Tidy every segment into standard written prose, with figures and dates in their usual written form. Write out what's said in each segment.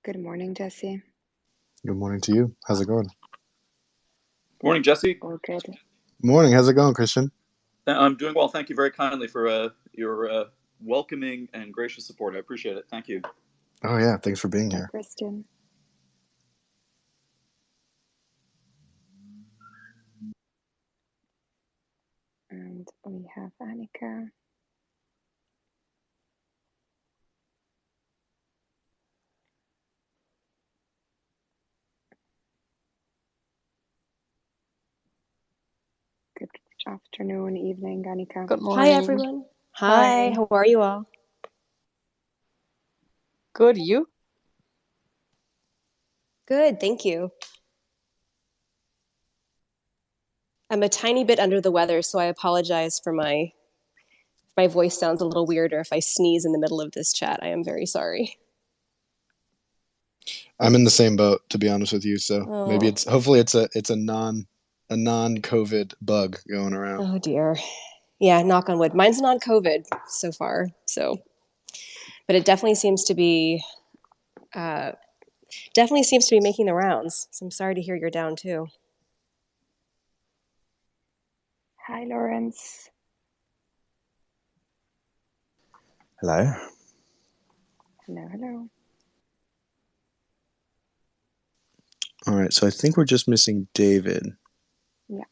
Good morning, Jesse. Good morning to you. How's it going? Good morning, Jesse. All good. Morning. How's it going, Christian? I'm doing well. Thank you very kindly for your welcoming and gracious support. I appreciate it. Thank you. Oh, yeah. Thanks for being Hi, here. Christian. And we have Annika. Good afternoon, evening, Annika. Good morning. Hi, everyone. Hi, how are you all? Good, you? Good, thank you. I'm a tiny bit under the weather, so I apologize for my voice sounds a little weird, or if I sneeze in the middle of this chat. I am very sorry. I'm in the same boat, to be honest with you. So maybe hopefully it's a non-COVID bug going around. Oh dear. Yeah, knock on wood. Mine's non-COVID so far. So, but it definitely seems to be making the rounds. So I'm sorry to hear you're down too. Hi, Lawrence. Hello. Hello. All right. So I think we're just missing David. Yeah.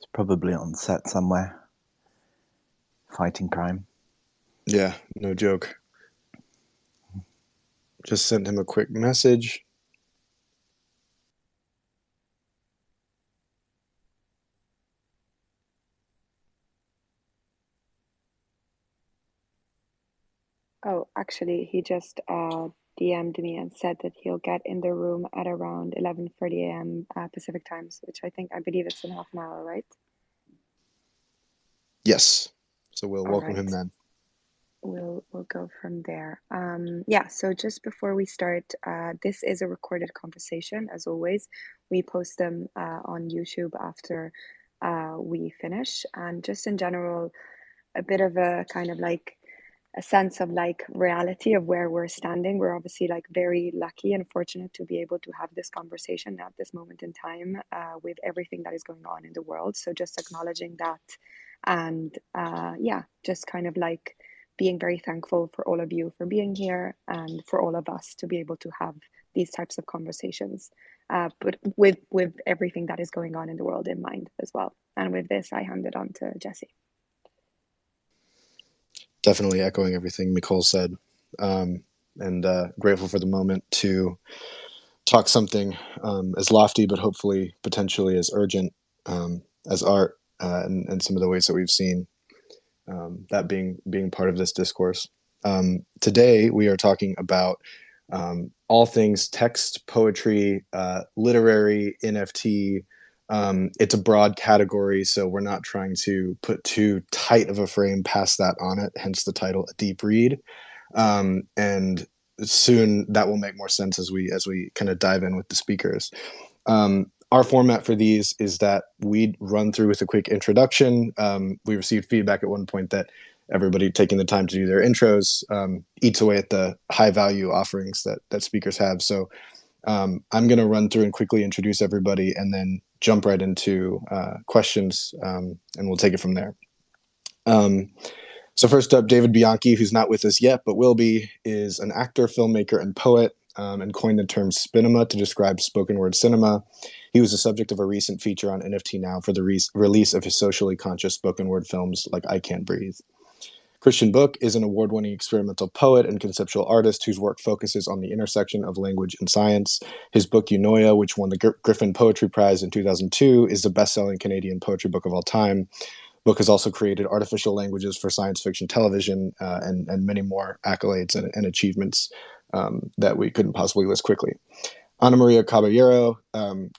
It's probably on set somewhere, fighting crime. Yeah, no joke. Just sent him a quick message. Oh, actually, he just DM'd me and said that he'll get in the room at around 11:30 a.m. Pacific times, which I believe it's in half an hour, right? Yes. So we'll All welcome right. him then. We'll go from there. Yeah, so just before we start, this is a recorded conversation, as always. We post them on YouTube after we finish. And just in general, a bit of a kind of like a sense of like reality of where we're standing. We're obviously like very lucky and fortunate to be able to have this conversation at this moment in time with everything that is going on in the world. So just acknowledging that and yeah, just kind of like being very thankful for all of you for being here and for all of us to be able to have these types of conversations, but with everything that is going on in the world in mind as well. And with this, I hand it on to Jesse. Definitely echoing everything Nicole said, and grateful for the moment to talk something as lofty, but hopefully potentially as urgent as art, and some of the ways that we've seen that being part of this discourse. Today we are talking about all things text, poetry, literary, NFT. It's a broad category, so we're not trying to put too tight of a frame past that on it, hence the title, A Deep Read. And soon that will make more sense as we kind of dive in with the speakers. Our format for these is that we run through with a quick introduction. We received feedback at one point that everybody taking the time to do their intros eats away at the high value offerings that speakers have. So I'm going to run through and quickly introduce everybody and then jump right into questions, and we'll take it from there. So first up, David Bianchi, who's not with us yet, but will be, is an actor, filmmaker, and poet, and coined the term spinema to describe spoken word cinema. He was the subject of a recent feature on NFT Now for the release of his socially conscious spoken word films like I Can't Breathe. Christian Book is an award-winning experimental poet and conceptual artist whose work focuses on the intersection of language and science. His book Eunoia, which won the Griffin Poetry Prize in 2002, is the best-selling Canadian poetry book of all time. Book has also created artificial languages for science fiction television and many more accolades and achievements that we couldn't possibly list quickly. Ana Maria Caballero,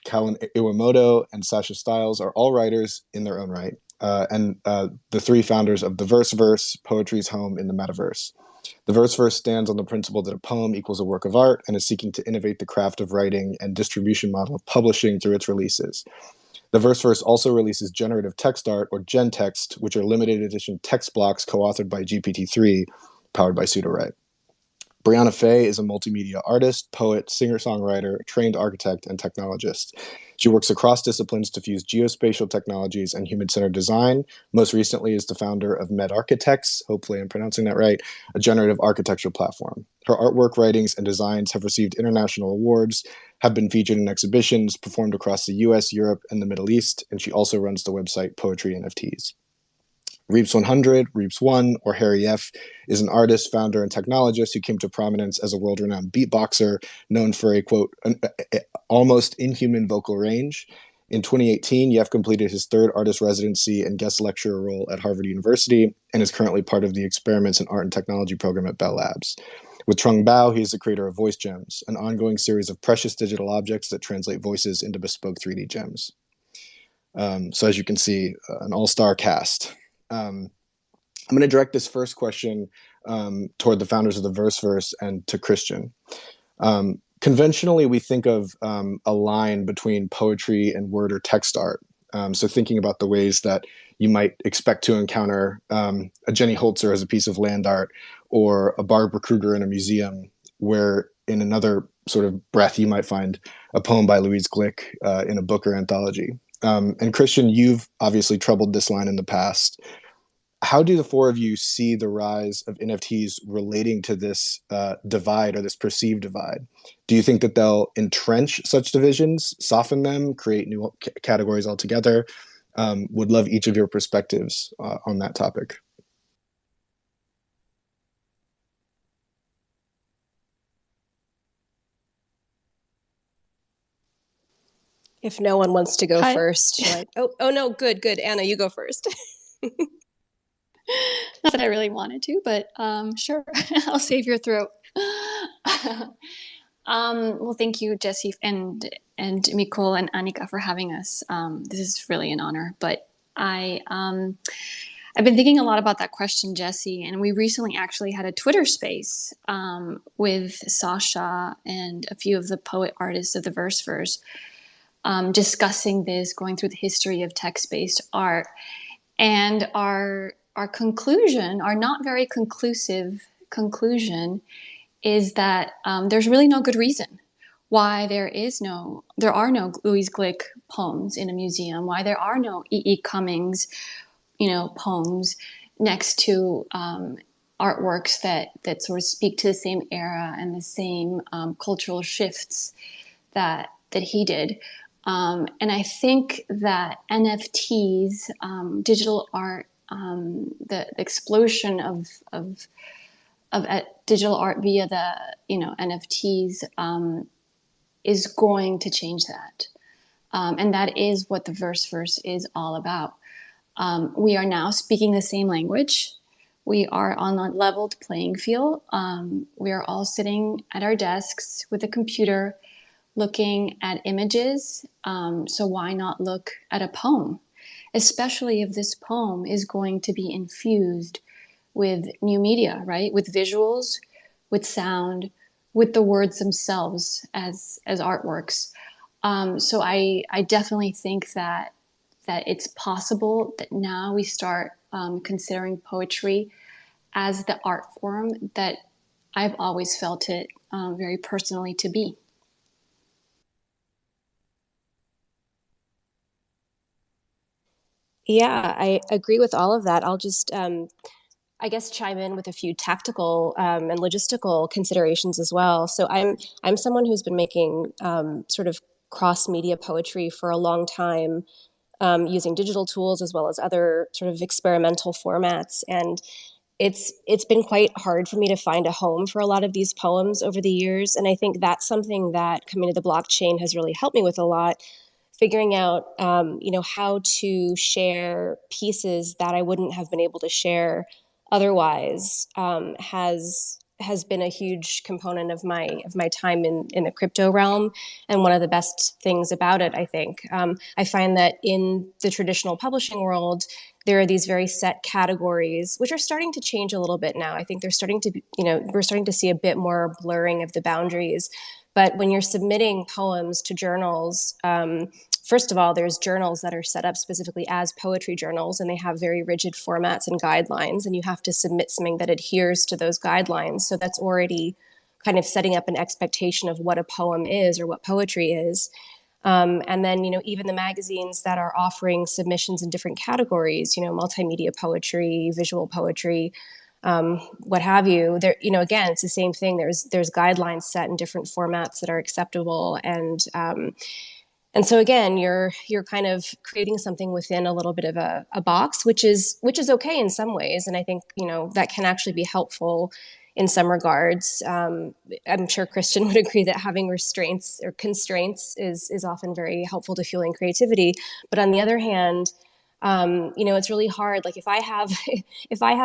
Callan Iwamoto, and Sasha Stiles are all writers in their own right, and the three founders of the Verse, poetry's home in the metaverse. The Verse stands on the principle that a poem equals a work of art and is seeking to innovate the craft of writing and distribution model of publishing through its releases. The Verse also releases generative text art, or GenText, which are limited edition text blocks co-authored by GPT-3, powered by Pseudowrite. Brianna Fay is a multimedia artist, poet, singer-songwriter, trained architect, and technologist. She works across disciplines to fuse geospatial technologies and human-centered design. Most recently is the founder of Med Architects, hopefully I'm pronouncing that right, a generative architecture platform. Her artwork, writings, and designs have received international awards, have been featured in exhibitions, performed across the US, Europe, and the Middle East, and she also runs the website Poetry NFTs. Reeps 100, Reeps 1, or Harry F., is an artist, founder, and technologist who came to prominence as a world-renowned beatboxer known for a, quote, almost inhuman vocal range. In 2018, Yef completed his third artist residency and guest lecturer role at Harvard University and is currently part of the Experiments in Art and Technology program at Bell Labs. With Trung Bao, he is the creator of Voice Gems, an ongoing series of precious digital objects that translate voices into bespoke 3D gems. So as you can see, an all-star cast. I'm going to direct this first question toward the founders of the Verse and to Christian. Conventionally, we think of a line between poetry and word or text art. So thinking about the ways that you might expect to encounter a Jenny Holzer as a piece of land art or a Barbara Kruger in a museum, where in another sort of breath you might find a poem by Louise Glick in a book or anthology. And Christian, you've obviously troubled this line in the past. How do the four of you see the rise of NFTs relating to this divide or this perceived divide? Do you think that they'll entrench such divisions, soften them, create new categories altogether? Would love each of your perspectives on that topic. If no one wants to go first, shall I? Oh no, good. Anna, you go first. Not that I really wanted to, but sure, I'll save your throat. Well, thank you, Jessie and Micol and Annika for having us. This is really an honor. But I've been thinking a lot about that question, Jessie, and we recently actually had a Twitter space with Sasha and a few of the poet artists of the Verse, discussing this, going through the history of text-based art, and our conclusion, our not very conclusive conclusion, is that there's really no good reason why there are no Louise Glick poems in a museum, why there are no E.E. Cummings, poems next to artworks that sort of speak to the same era and the same cultural shifts that he did. And I think that NFTs, digital art, the explosion of digital art via the NFTs is going to change that, and that is what the Verse is all about. We are now speaking the same language. We are on a leveled playing field. We are all sitting at our desks with a computer, looking at images. So why not look at a poem? Especially if this poem is going to be infused with new media, right? With visuals, with sound, with the words themselves as artworks. So I definitely think that it's possible that now we start considering poetry as the art form that I've always felt it very personally to be. Yeah, I agree with all of that. I'll just, I guess, chime in with a few tactical and logistical considerations as well. So I'm someone who's been making sort of cross-media poetry for a long time, using digital tools as well as other sort of experimental formats. And it's been quite hard for me to find a home for a lot of these poems over the years. And I think that's something that coming to the blockchain has really helped me with a lot, figuring out, how to share pieces that I wouldn't have been able to share otherwise, has been a huge component of my time in the crypto realm. And one of the best things about it, I think, I find that in the traditional publishing world, there are these very set categories, which are starting to change a little bit now. I think they're starting to, we're starting to see a bit more blurring of the boundaries. But when you're submitting poems to journals, first of all, there's journals that are set up specifically as poetry journals, and they have very rigid formats and guidelines, and you have to submit something that adheres to those guidelines. So that's already kind of setting up an expectation of what a poem is or what poetry is. And then, even the magazines that are offering submissions in different categories, multimedia poetry, visual poetry, what have you. There, again, it's the same thing. There's guidelines set in different formats that are acceptable, and so again, you're kind of creating something within a little bit of a box, which is okay in some ways, and I think that can actually be helpful in some regards. I'm sure Christian would agree that having restraints or constraints is often very helpful to fueling creativity. But on the other hand, it's really hard. Like if I have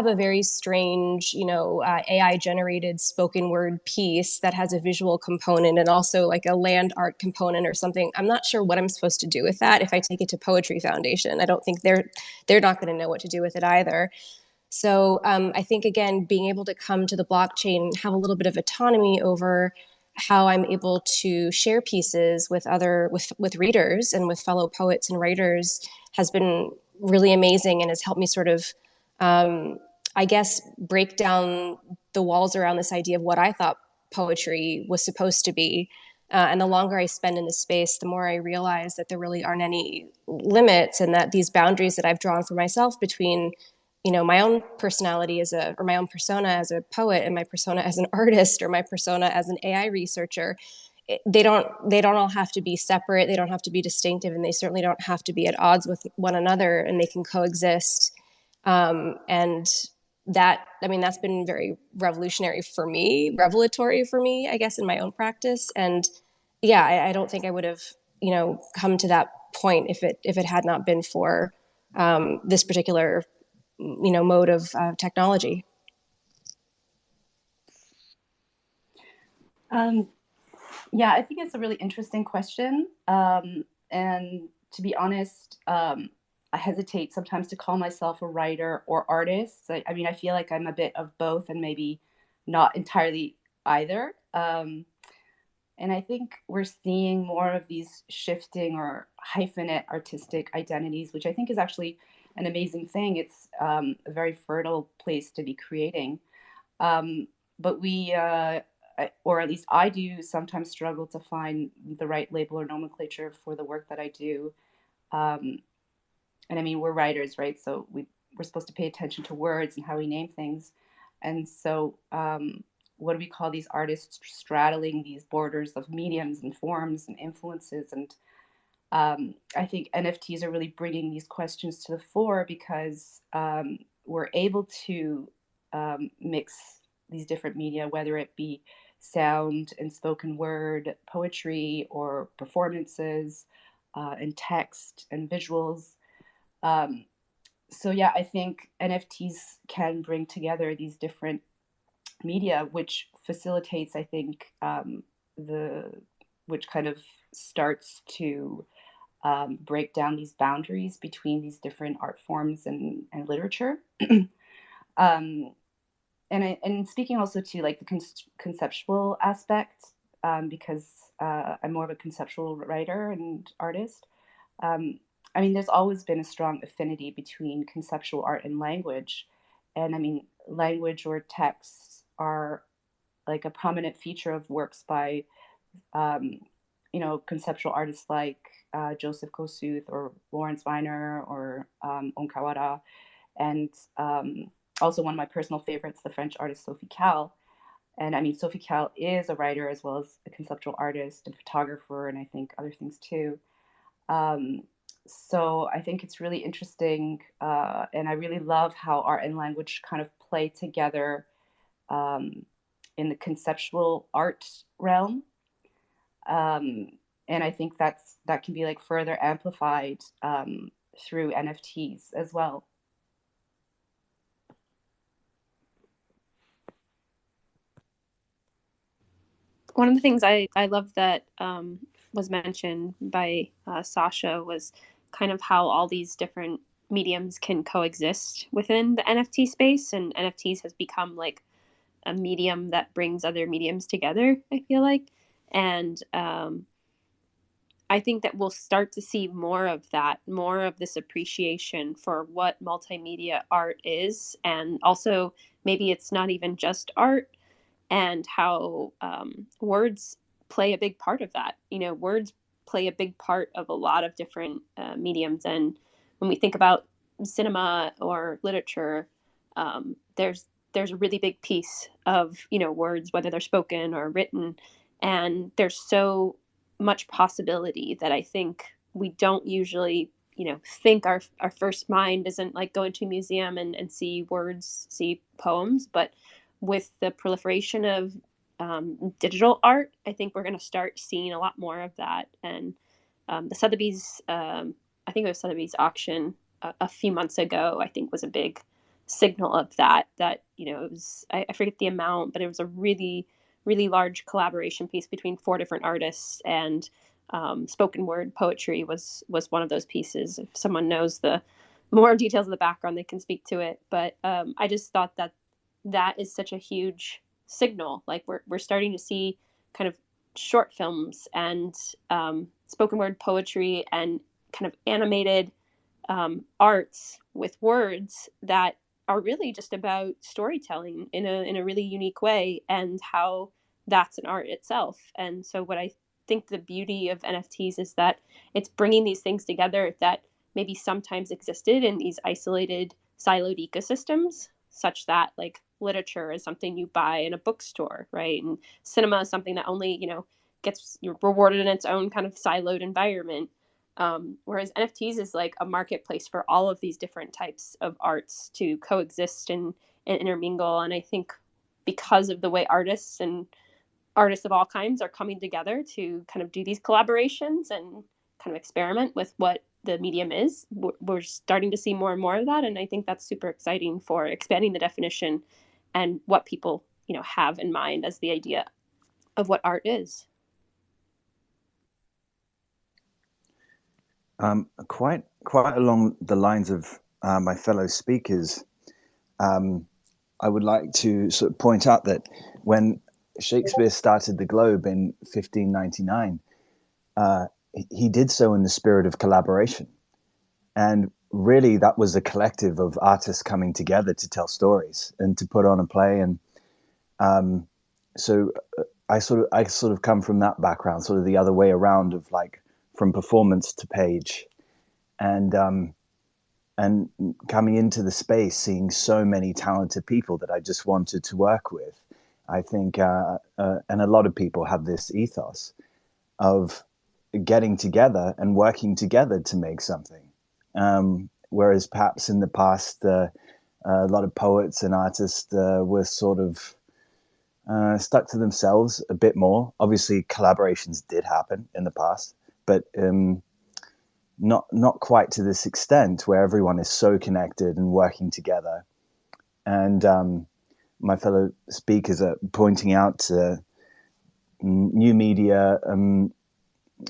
a very strange, AI generated spoken word piece that has a visual component and also like a land art component or something, I'm not sure what I'm supposed to do with that. If I take it to Poetry Foundation, I don't think they're not going to know what to do with it either. So I think, again, being able to come to the blockchain, have a little bit of autonomy over how I'm able to share pieces with readers and with fellow poets and writers has been really amazing and has helped me sort of, I guess, break down the walls around this idea of what I thought poetry was supposed to be. And the longer I spend in this space, the more I realize that there really aren't any limits, and that these boundaries that I've drawn for myself between my own personality or my own persona as a poet and my persona as an artist or my persona as an AI researcher, they don't all have to be separate. They don't have to be distinctive, and they certainly don't have to be at odds with one another, and they can coexist. And that's been very revelatory for me, I guess, in my own practice. And yeah, I don't think I would have, come to that point if it had not been for this particular mode of technology. Yeah, I think it's a really interesting question. And to be honest, I hesitate sometimes to call myself a writer or artist. I mean, I feel like I'm a bit of both and maybe not entirely either. And I think we're seeing more of these shifting or hyphenate artistic identities, which I think is actually an amazing thing. It's a very fertile place to be creating. But we, or at least I do, sometimes struggle to find the right label or nomenclature for the work that I do. And I mean, we're writers, right? So we're supposed to pay attention to words and how we name things. And so what do we call these artists straddling these borders of mediums and forms and influences? And I think NFTs are really bringing these questions to the fore because we're able to mix these different media, whether it be sound and spoken word poetry or performances and text and visuals. So yeah, I think NFTs can bring together these different media, which facilitates, I think, which kind of starts to break down these boundaries between these different art forms and literature. And speaking also to like the conceptual aspect, because I'm more of a conceptual writer and artist. I mean, there's always been a strong affinity between conceptual art and language. And I mean, language or texts are like a prominent feature of works by, conceptual artists like Joseph Kosuth or Lawrence Weiner or Onkawara. And also one of my personal favorites, the French artist Sophie Cal. And I mean, Sophie Cal is a writer as well as a conceptual artist and photographer, and I think other things too. So I think it's really interesting, and I really love how art and language kind of play together in the conceptual art realm. And I think that can be like further amplified through NFTs as well. One of the things I love that was mentioned by Sasha was kind of how all these different mediums can coexist within the NFT space, and NFTs has become like a medium that brings other mediums together, I feel like. And I think that we'll start to see more of that, more of this appreciation for what multimedia art is. And also, maybe it's not even just art, and how words play a big part of that. You know, words play a big part of a lot of different mediums. And when we think about cinema or literature, there's a really big piece of, you know, words, whether they're spoken or written. And there's so much possibility that I think we don't usually, you know, think our first mind isn't like going to a museum and see words, see poems. But with the proliferation of digital art, I think we're going to start seeing a lot more of that. And the Sotheby's, I think it was Sotheby's auction a few months ago, I think was a big signal of that, you know, it was, I forget the amount, but it was a really, really large collaboration piece between 4 different artists, and spoken word poetry was one of those pieces. If someone knows the more details of the background, they can speak to it. But I just thought that is such a huge signal. Like we're starting to see kind of short films and spoken word poetry and kind of animated arts with words that are really just about storytelling in a really unique way, and how that's an art itself. And so what I think the beauty of NFTs is that it's bringing these things together that maybe sometimes existed in these isolated, siloed ecosystems, such that like literature is something you buy in a bookstore, right? And cinema is something that only, you know, gets rewarded in its own kind of siloed environment. Whereas NFTs is like a marketplace for all of these different types of arts to coexist and intermingle. And I think because of the way artists of all kinds are coming together to kind of do these collaborations and kind of experiment with what the medium is, we're starting to see more and more of that. And I think that's super exciting for expanding the definition and what people, you know, have in mind as the idea of what art is. Quite along the lines of my fellow speakers, I would like to sort of point out that when Shakespeare started the Globe in 1599, he did so in the spirit of collaboration. And really, that was a collective of artists coming together to tell stories and to put on a play. And so I sort of come from that background, sort of the other way around, of like from performance to page, and coming into the space, seeing so many talented people that I just wanted to work with. I think, and a lot of people have this ethos of getting together and working together to make something. Whereas perhaps in the past, a lot of poets and artists were sort of stuck to themselves a bit more. Obviously, collaborations did happen in the past, but not quite to this extent where everyone is so connected and working together. And my fellow speakers are pointing out new media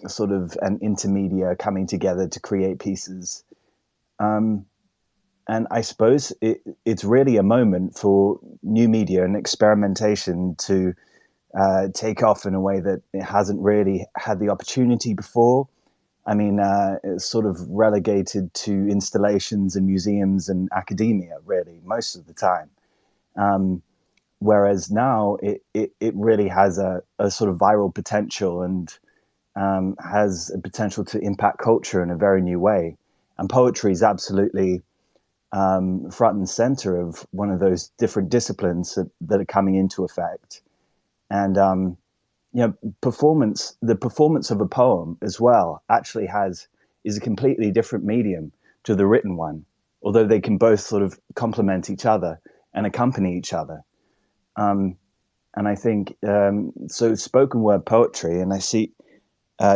sort of and intermedia coming together to create pieces. And I suppose it's really a moment for new media and experimentation to take off in a way that it hasn't really had the opportunity before. I mean, it's sort of relegated to installations and museums and academia, really, most of the time. Whereas now it really has a sort of viral potential and has a potential to impact culture in a very new way. And poetry is absolutely front and center of one of those different disciplines that are coming into effect. And you know, the performance of a poem as well actually is a completely different medium to the written one, although they can both sort of complement each other and accompany each other. And I think, so spoken word poetry, and I see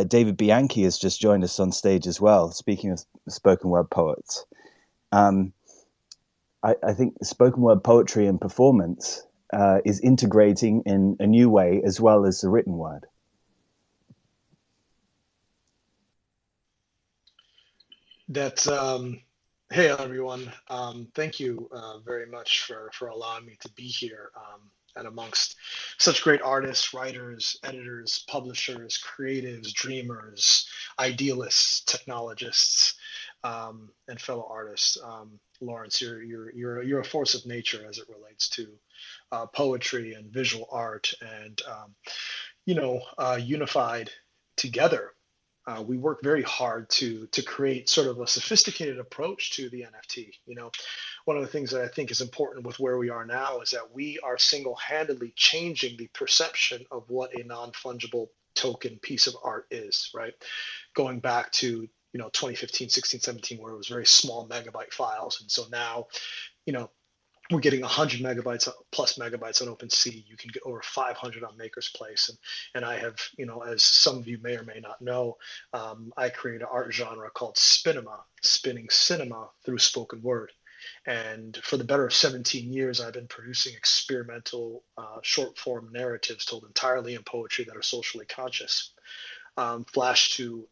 David Bianchi has just joined us on stage as well, speaking of spoken word poets. I think spoken word poetry and performance is integrating in a new way as well as the written word. That's hey everyone. Thank you very much for allowing me to be here and amongst such great artists, writers, editors, publishers, creatives, dreamers, idealists, technologists, and fellow artists. Lawrence, you're a force of nature as it relates to poetry and visual art, and unified together. We work very hard to create sort of a sophisticated approach to the NFT. One of the things that I think is important with where we are now is that we are single-handedly changing the perception of what a non-fungible token piece of art is, right? Going back to 2015, 16, 17, where it was very small megabyte files, and so now, we're getting 100 megabytes plus megabytes on OpenSea. You can get over 500 on Maker's Place. And I have, as some of you may or may not know, I create an art genre called Spinema, spinning cinema through spoken word. And for the better of 17 years, I've been producing experimental short form narratives told entirely in poetry that are socially conscious. Flash to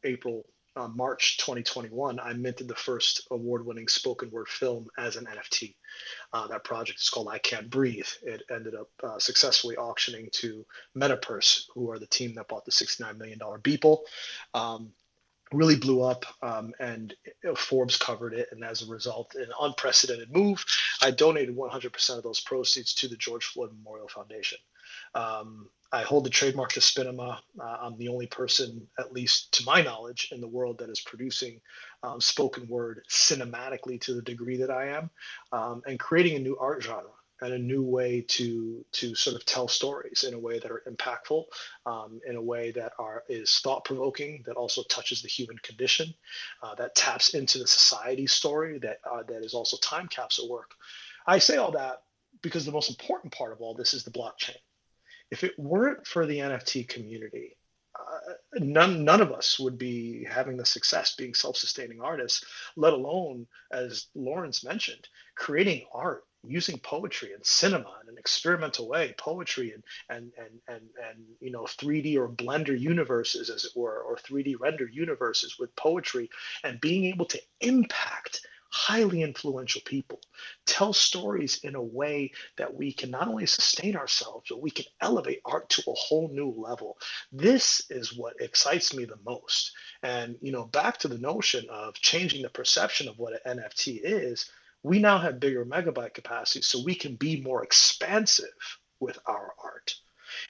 March 2021, I minted the first award-winning spoken word film as an NFT. That project is called I Can't Breathe. It ended up successfully auctioning to Metapurse, who are the team that bought the $69 million Beeple. Really blew up, and Forbes covered it. And as a result, an unprecedented move, I donated 100% of those proceeds to the George Floyd Memorial Foundation. I hold the trademark to Spinema. I'm the only person, at least to my knowledge, in the world that is producing spoken word cinematically to the degree that I am, and creating a new art genre and a new way to sort of tell stories in a way that are impactful, in a way that is thought-provoking, that also touches the human condition, that taps into the society story, that is also time capsule work. I say all that because the most important part of all this is the blockchain. If it weren't for the NFT community, none of us would be having the success being self-sustaining artists, let alone, as Lawrence mentioned, creating art using poetry and cinema in an experimental way, poetry and 3D or Blender universes, as it were, or 3D render universes with poetry, and being able to impact highly influential people, tell stories in a way that we can not only sustain ourselves, but we can elevate art to a whole new level. This is what excites me the most. And, back to the notion of changing the perception of what an NFT is, we now have bigger megabyte capacity, so we can be more expansive with our art.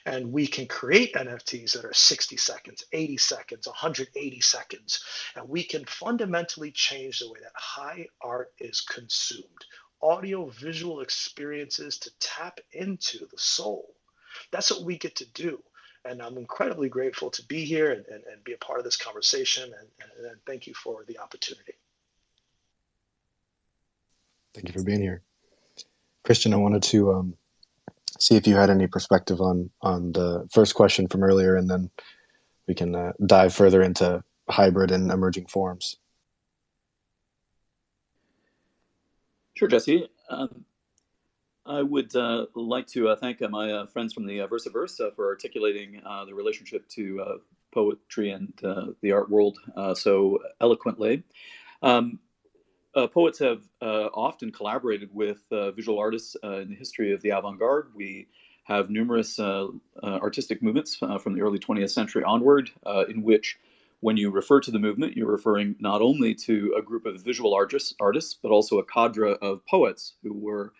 And we can create NFTs that are 60 seconds, 80 seconds, 180 seconds. And we can fundamentally change the way that high art is consumed. Audio visual experiences to tap into the soul. That's what we get to do. And I'm incredibly grateful to be here and be a part of this conversation. And thank you for the opportunity. Thank you for being here. Christian, I wanted to see if you had any perspective on the first question from earlier, and then we can dive further into hybrid and emerging forms. Sure, Jesse. I would like to thank my friends from the Versaverse for articulating the relationship to poetry and the art world so eloquently. Poets have often collaborated with visual artists in the history of the avant-garde. We have numerous artistic movements from the early 20th century onward, in which, when you refer to the movement, you're referring not only to a group of visual artists, but also a cadre of poets who were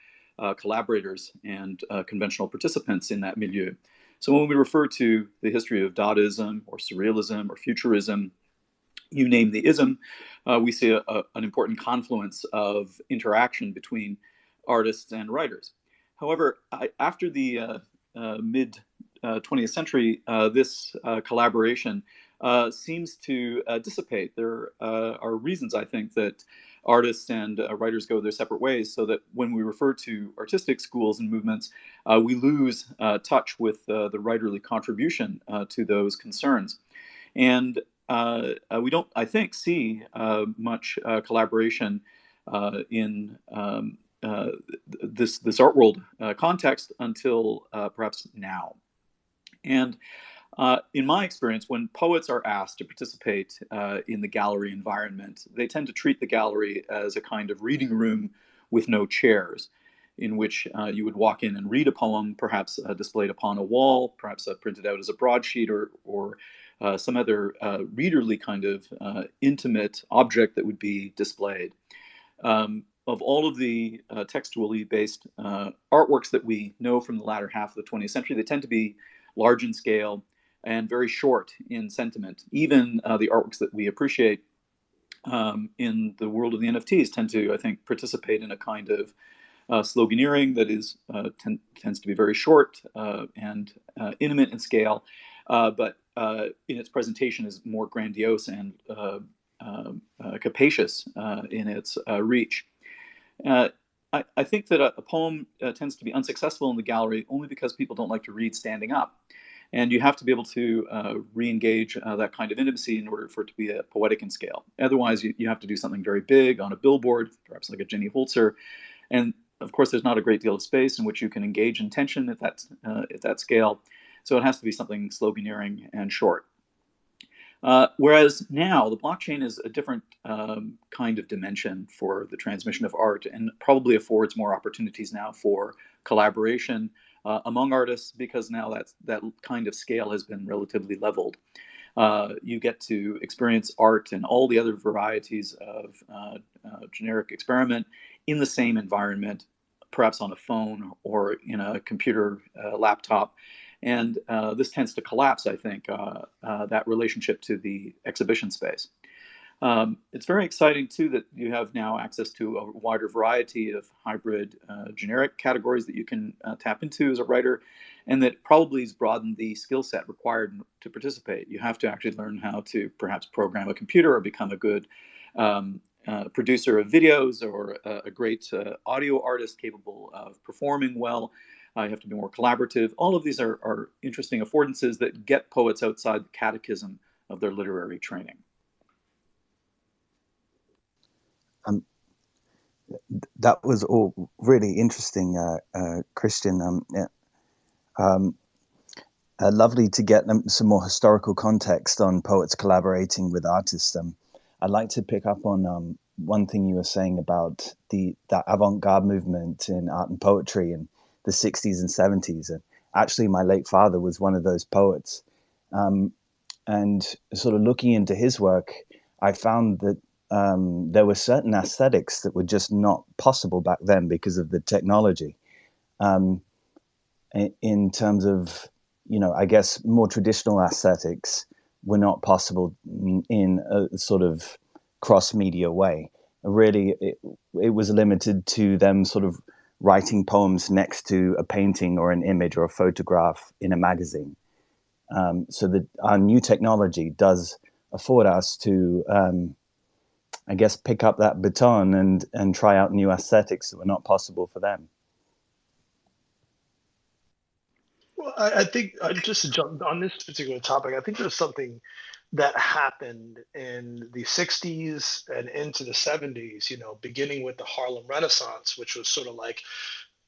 collaborators and conventional participants in that milieu. So when we refer to the history of Dadaism or Surrealism or Futurism, you name the ism, we see an important confluence of interaction between artists and writers. However, after the mid 20th century, this collaboration seems to dissipate. There are reasons, I think, that artists and writers go their separate ways, so that when we refer to artistic schools and movements, we lose touch with the writerly contribution to those concerns. And we don't, I think, see much collaboration in this art world context until perhaps now. And in my experience, when poets are asked to participate in the gallery environment, they tend to treat the gallery as a kind of reading room with no chairs, in which you would walk in and read a poem, perhaps displayed upon a wall, perhaps printed out as a broadsheet, or some other readerly kind of intimate object that would be displayed. Of all of the textually based artworks that we know from the latter half of the 20th century, they tend to be large in scale and very short in sentiment. Even the artworks that we appreciate in the world of the NFTs tend to, I think, participate in a kind of sloganeering that is tends to be very short and intimate in scale, but in its presentation is more grandiose and capacious in its reach. I think that a poem tends to be unsuccessful in the gallery only because people don't like to read standing up. And you have to be able to re-engage that kind of intimacy in order for it to be poetic in scale. Otherwise, you have to do something very big on a billboard, perhaps like a Jenny Holzer. And of course, there's not a great deal of space in which you can engage in tension at that scale. So it has to be something sloganeering and short. Whereas now, the blockchain is a different kind of dimension for the transmission of art, and probably affords more opportunities now for collaboration among artists, because now that kind of scale has been relatively leveled. You get to experience art and all the other varieties of generic experiment in the same environment, perhaps on a phone or in a computer laptop. And this tends to collapse, I think, that relationship to the exhibition space. It's very exciting, too, that you have now access to a wider variety of hybrid generic categories that you can tap into as a writer, and that probably has broadened the skill set required to participate. You have to actually learn how to perhaps program a computer or become a good producer of videos, or a great audio artist capable of performing well. You have to be more collaborative. All of these are interesting affordances that get poets outside the catechism of their literary training. That was all really interesting, Christian. Lovely to get some more historical context on poets collaborating with artists. I'd like to pick up on one thing you were saying about that avant-garde movement in art and poetry in the 60s and 70s. And actually, my late father was one of those poets. And sort of looking into his work, I found that there were certain aesthetics that were just not possible back then because of the technology. In terms of, I guess more traditional aesthetics were not possible in a sort of cross-media way. Really, it was limited to them sort of writing poems next to a painting or an image or a photograph in a magazine. So that our new technology does afford us to, I guess, pick up that baton and try out new aesthetics that were not possible for them. Well, I think just to jump on this particular topic, I think there's something that happened in the 60s and into the 70s, beginning with the Harlem Renaissance, which was sort of like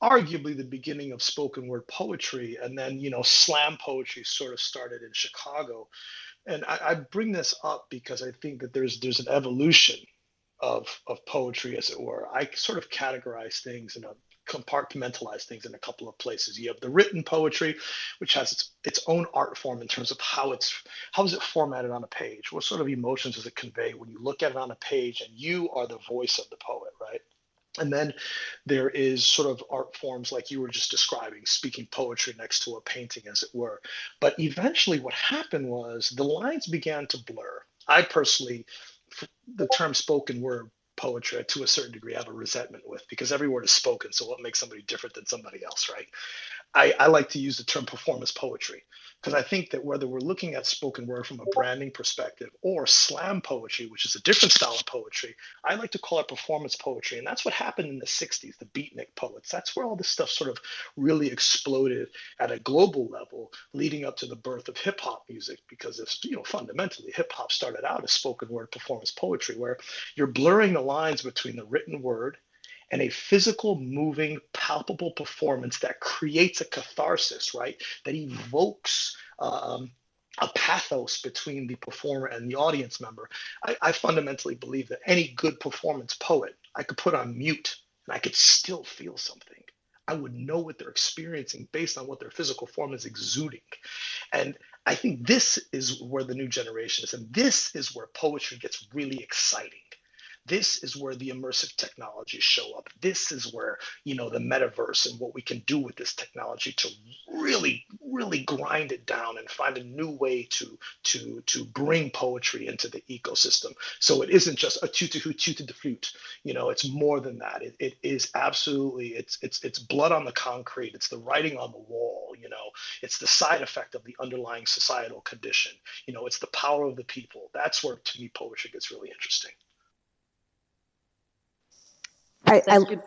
arguably the beginning of spoken word poetry. And then, slam poetry sort of started in Chicago. And I bring this up because I think that there's an evolution of poetry, as it were. I sort of categorize things and compartmentalize things in a couple of places. You have the written poetry, which has its own art form in terms of how is it formatted on a page? What sort of emotions does it convey when you look at it on a page and you are the voice of the poet, right? And then there is sort of art forms like you were just describing, speaking poetry next to a painting, as it were. But eventually what happened was the lines began to blur. I personally, the term spoken word poetry, to a certain degree, I have a resentment with, because every word is spoken. So what makes somebody different than somebody else, right? I like to use the term performance poetry, because I think that whether we're looking at spoken word from a branding perspective or slam poetry, which is a different style of poetry, I like to call it performance poetry. And that's what happened in the 60s, the beatnik poets. That's where all this stuff sort of really exploded at a global level, leading up to the birth of hip hop music, because it's, fundamentally hip hop started out as spoken word performance poetry, where you're blurring the lines between the written word and a physical, moving, palpable performance that creates a catharsis, right? That evokes a pathos between the performer and the audience member. I fundamentally believe that any good performance poet I could put on mute and I could still feel something. I would know what they're experiencing based on what their physical form is exuding. And I think this is where the new generation is. And this is where poetry gets really exciting. This is where the immersive technologies show up. This is where, the metaverse and what we can do with this technology to really, really grind it down and find a new way to bring poetry into the ecosystem. So it isn't just a tutu tutu the flute. It's more than that. It is absolutely, it's blood on the concrete. It's the writing on the wall. It's the side effect of the underlying societal condition. It's the power of the people. That's where, to me, poetry gets really interesting. Thank you.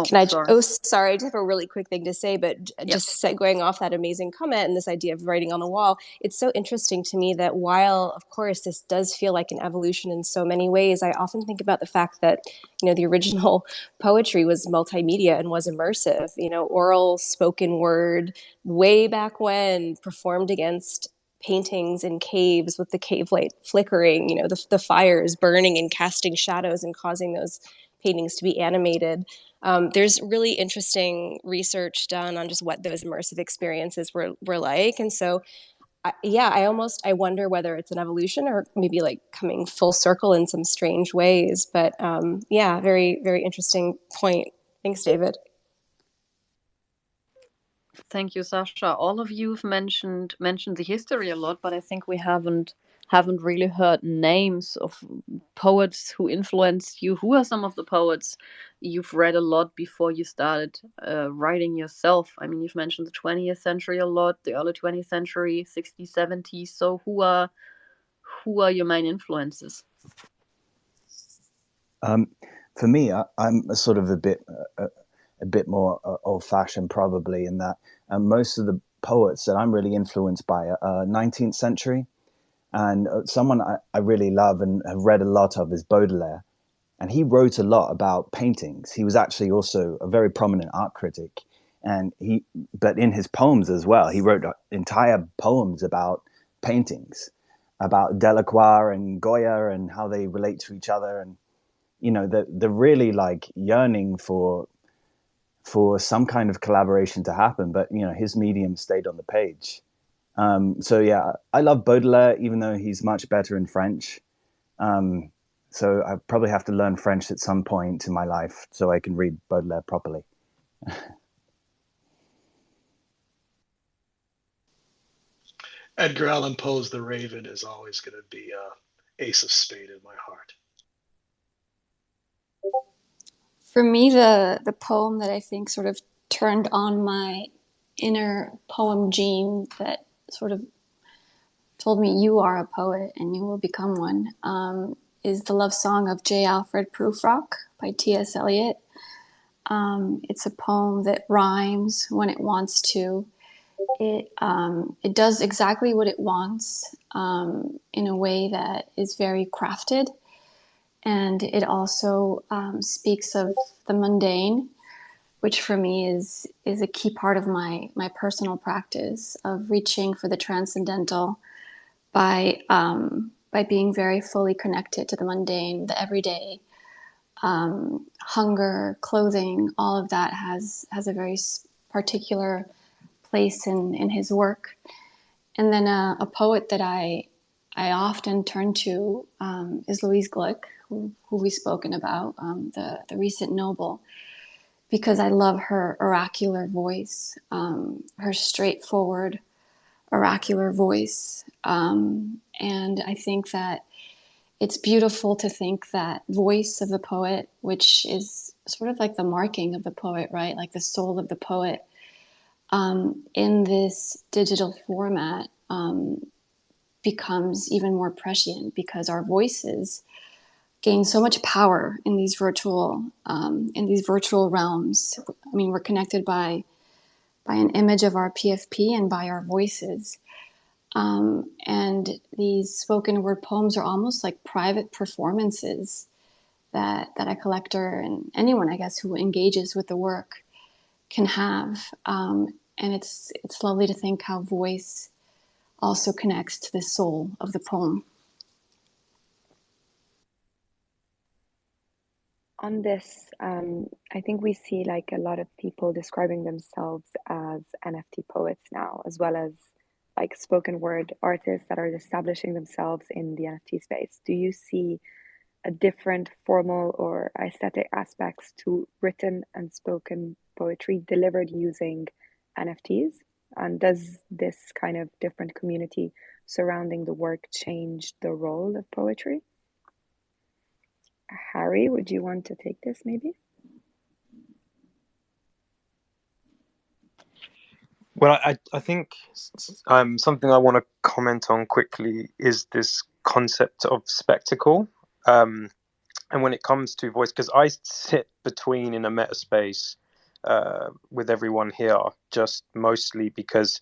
Sorry, I just have a really quick thing to say, but just segueing off that amazing comment and this idea of writing on the wall, it's so interesting to me that while, of course, this does feel like an evolution in so many ways, I often think about the fact that, the original poetry was multimedia and was immersive, oral spoken word way back when, performed against paintings in caves with the cave light flickering, the fires burning and casting shadows and causing those paintings to be animated. There's really interesting research done on just what those immersive experiences were like. And so, I wonder whether it's an evolution or maybe like coming full circle in some strange ways. But very, very interesting point. Thanks, David. Thank you, Sasha. All of you've mentioned the history a lot, but I think we haven't really heard names of poets who influenced you. Who are some of the poets you've read a lot before you started writing yourself? I mean, you've mentioned the 20th century a lot, the early 20th century, 60s, 70s. So who are your main influences? For me, I'm sort of a bit more old-fashioned, probably, in that most of the poets that I'm really influenced by are 19th century. And someone I really love and have read a lot of is Baudelaire. And he wrote a lot about paintings. He was actually also a very prominent art critic. But in his poems as well, he wrote entire poems about paintings, about Delacroix and Goya and how they relate to each other. And, the really like yearning for some kind of collaboration to happen. But, his medium stayed on the page. I love Baudelaire, even though he's much better in French. So I probably have to learn French at some point in my life so I can read Baudelaire properly. Edgar Allan Poe's The Raven is always going to be ace of spade in my heart. For me, the poem that I think sort of turned on my inner poem gene that sort of told me you are a poet and you will become one is the love song of J. Alfred Prufrock by T.S. Eliot. It's a poem that rhymes when it wants to. It does exactly what it wants in a way that is very crafted. And it also speaks of the mundane, which for me is a key part of my personal practice of reaching for the transcendental by being very fully connected to the mundane, the everyday. Hunger, clothing, all of that has a very particular place in his work. And then a poet that I often turn to is Louise Glick, who we've spoken about, the recent Nobel, because I love her oracular voice, her straightforward oracular voice. And I think that it's beautiful to think that voice of the poet, which is sort of like the marking of the poet, right? Like the soul of the poet, in this digital format becomes even more prescient, because our voices gain so much power in these virtual realms. I mean, we're connected by an image of our PFP and by our voices. And these spoken word poems are almost like private performances that a collector and anyone, I guess, who engages with the work can have. And it's lovely to think how voice also connects to the soul of the poem. On this, I think we see like a lot of people describing themselves as NFT poets now, as well as like spoken word artists that are establishing themselves in the NFT space. Do you see a different formal or aesthetic aspects to written and spoken poetry delivered using NFTs? And does this kind of different community surrounding the work change the role of poetry? Harry, would you want to take this maybe? Well, I think something I want to comment on quickly is this concept of spectacle. And when it comes to voice, because I sit between in a meta space with everyone here, just mostly because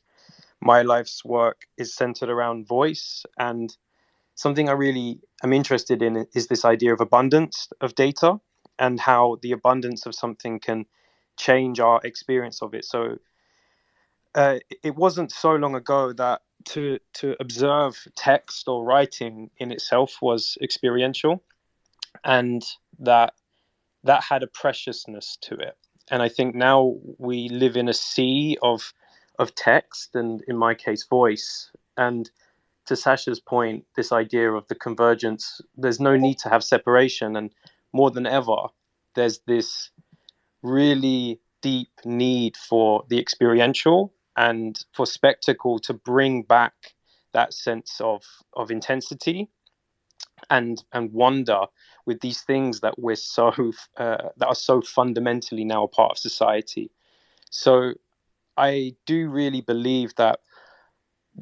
my life's work is centered around voice. And something I really am interested in is this idea of abundance of data and how the abundance of something can change our experience of it. So it wasn't so long ago that to observe text or writing in itself was experiential, and that had a preciousness to it. And I think now we live in a sea of text, and in my case, voice. And to Sasha's point, this idea of the convergence, there's no need to have separation, and more than ever, there's this really deep need for the experiential and for spectacle to bring back that sense of intensity and wonder with these things that we're so that are so fundamentally now a part of society. So I do really believe that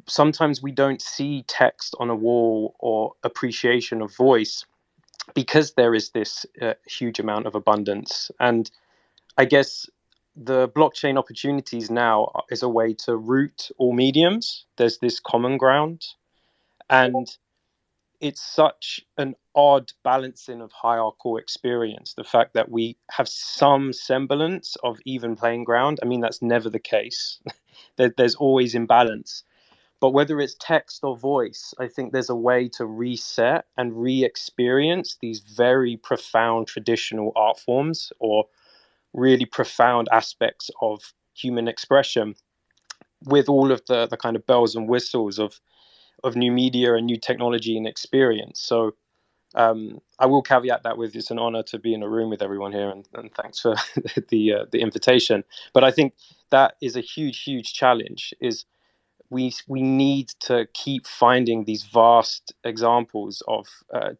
sometimes we don't see text on a wall or appreciation of voice because there is this huge amount of abundance. And I guess the blockchain opportunities now is a way to root all mediums. There's this common ground, and it's such an odd balancing of hierarchical experience. The fact that we have some semblance of even playing ground. I mean, that's never the case. There's always imbalance. But whether it's text or voice, I think there's a way to reset and re-experience these very profound traditional art forms or really profound aspects of human expression with all of the kind of bells and whistles of new media and new technology and experience. So I will caveat that with it's an honor to be in a room with everyone here, and thanks for the invitation. But I think that is a huge challenge. Is we need to keep finding these vast examples of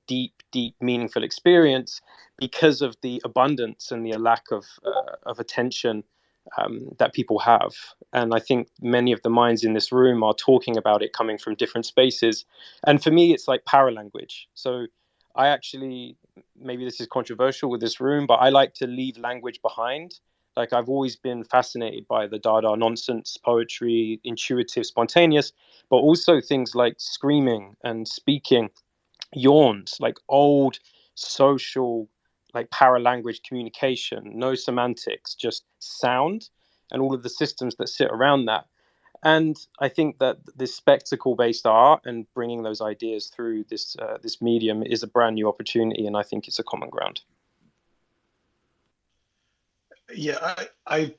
deep, meaningful experience because of the abundance and the lack of attention that people have. And I think many of the minds in this room are talking about it coming from different spaces. And for me, it's like paralanguage. So I actually, maybe this is controversial with this room, but I like to leave language behind. Like I've always been fascinated by the Dada nonsense poetry, intuitive, spontaneous, but also things like screaming and speaking, yawns, like old social, like paralanguage communication, no semantics, just sound and all of the systems that sit around that. And I think that this spectacle-based art and bringing those ideas through this medium is a brand new opportunity, and I think it's a common ground. Yeah, I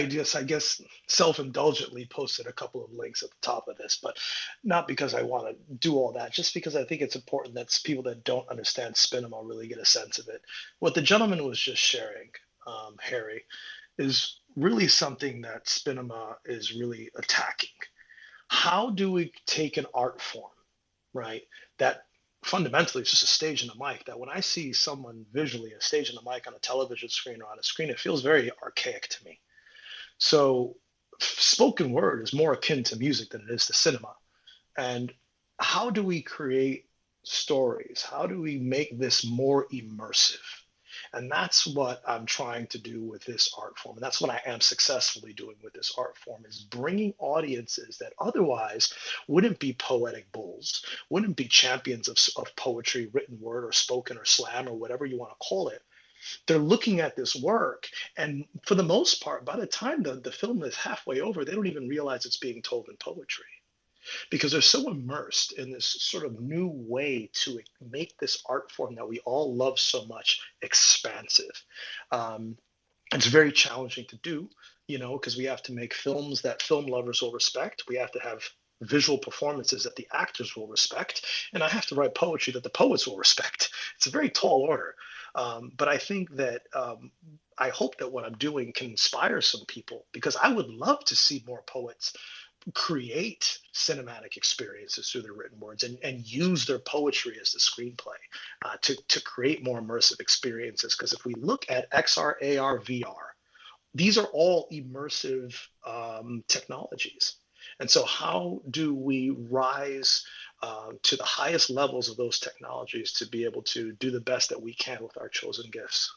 just, I guess, self-indulgently posted a couple of links at the top of this, but not because I want to do all that, just because I think it's important that people that don't understand Spinema really get a sense of it. What the gentleman was just sharing, Harry, is really something that Spinema is really attacking. How do we take an art form, right, that fundamentally it's just a stage and a mic, that when I see someone visually, a stage and a mic on a television screen or on a screen, it feels very archaic to me. So spoken word is more akin to music than it is to cinema. And how do we create stories? How do we make this more immersive? And that's what I'm trying to do with this art form. And that's what I am successfully doing with this art form, is bringing audiences that otherwise wouldn't be poetic bulls, wouldn't be champions of poetry, written word or spoken or slam or whatever you want to call it. They're looking at this work, and for the most part, by the time the film is halfway over, they don't even realize it's being told in poetry, because they're so immersed in this sort of new way to make this art form that we all love so much expansive. It's very challenging to do, because we have to make films that film lovers will respect. We have to have visual performances that the actors will respect, and I have to write poetry that the poets will respect. It's a very tall order, but I think that I hope that what I'm doing can inspire some people, because I would love to see more poets create cinematic experiences through their written words, and use their poetry as the screenplay to create more immersive experiences. Because if we look at XR, AR, VR, these are all immersive technologies. And so how do we rise to the highest levels of those technologies to be able to do the best that we can with our chosen gifts?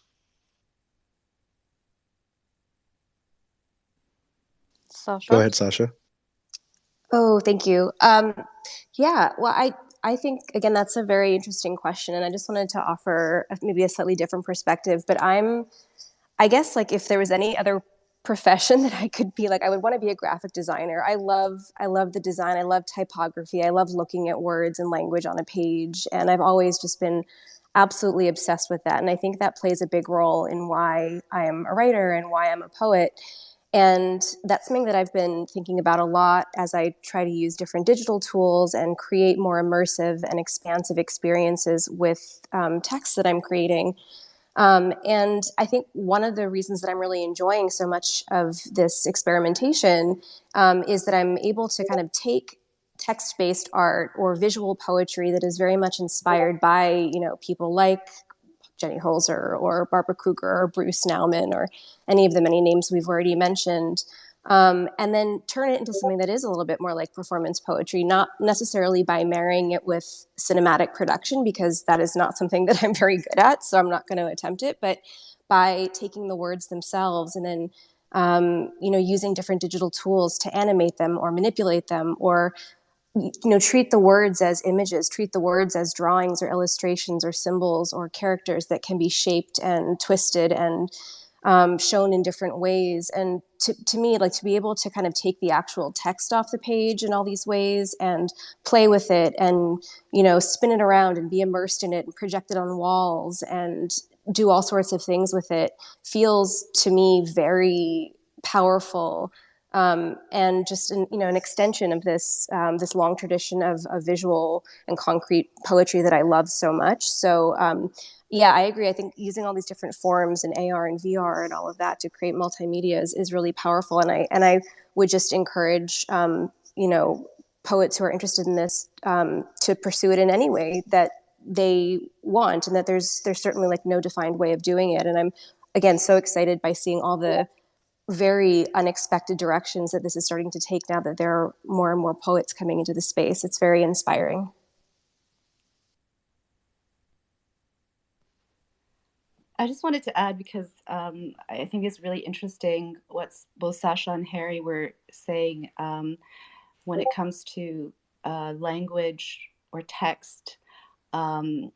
Sasha? Go ahead, Sasha. Oh, thank you. Yeah, well, I think, again, that's a very interesting question. And I just wanted to offer maybe a slightly different perspective. But I guess, like, if there was any other profession that I could be, like, I would want to be a graphic designer. I love the design. I love typography. I love looking at words and language on a page. And I've always just been absolutely obsessed with that. And I think that plays a big role in why I am a writer and why I'm a poet. And that's something that I've been thinking about a lot as I try to use different digital tools and create more immersive and expansive experiences with texts that I'm creating. And I think one of the reasons that I'm really enjoying so much of this experimentation is that I'm able to kind of take text-based art or visual poetry that is very much inspired by, people like Jenny Holzer or Barbara Kruger or Bruce Nauman or any of the many names we've already mentioned, and then turn it into something that is a little bit more like performance poetry, not necessarily by marrying it with cinematic production, because that is not something that I'm very good at, so I'm not going to attempt it, but by taking the words themselves and then using different digital tools to animate them or manipulate them, or treat the words as images, treat the words as drawings or illustrations or symbols or characters that can be shaped and twisted and shown in different ways. And to me, like, to be able to kind of take the actual text off the page in all these ways and play with it and, spin it around and be immersed in it and project it on walls and do all sorts of things with it feels to me very powerful. And just an extension of this long tradition of visual and concrete poetry that I love so much. So yeah, I agree. I think using all these different forms and AR and VR and all of that to create multimedia is really powerful. And I would just encourage poets who are interested in this to pursue it in any way that they want, and that there's certainly like no defined way of doing it. And I'm again so excited by seeing all the very unexpected directions that this is starting to take now that there are more and more poets coming into the space. It's very inspiring. I just wanted to add, because I think it's really interesting what both Sasha and Harry were saying when it comes to language or text, and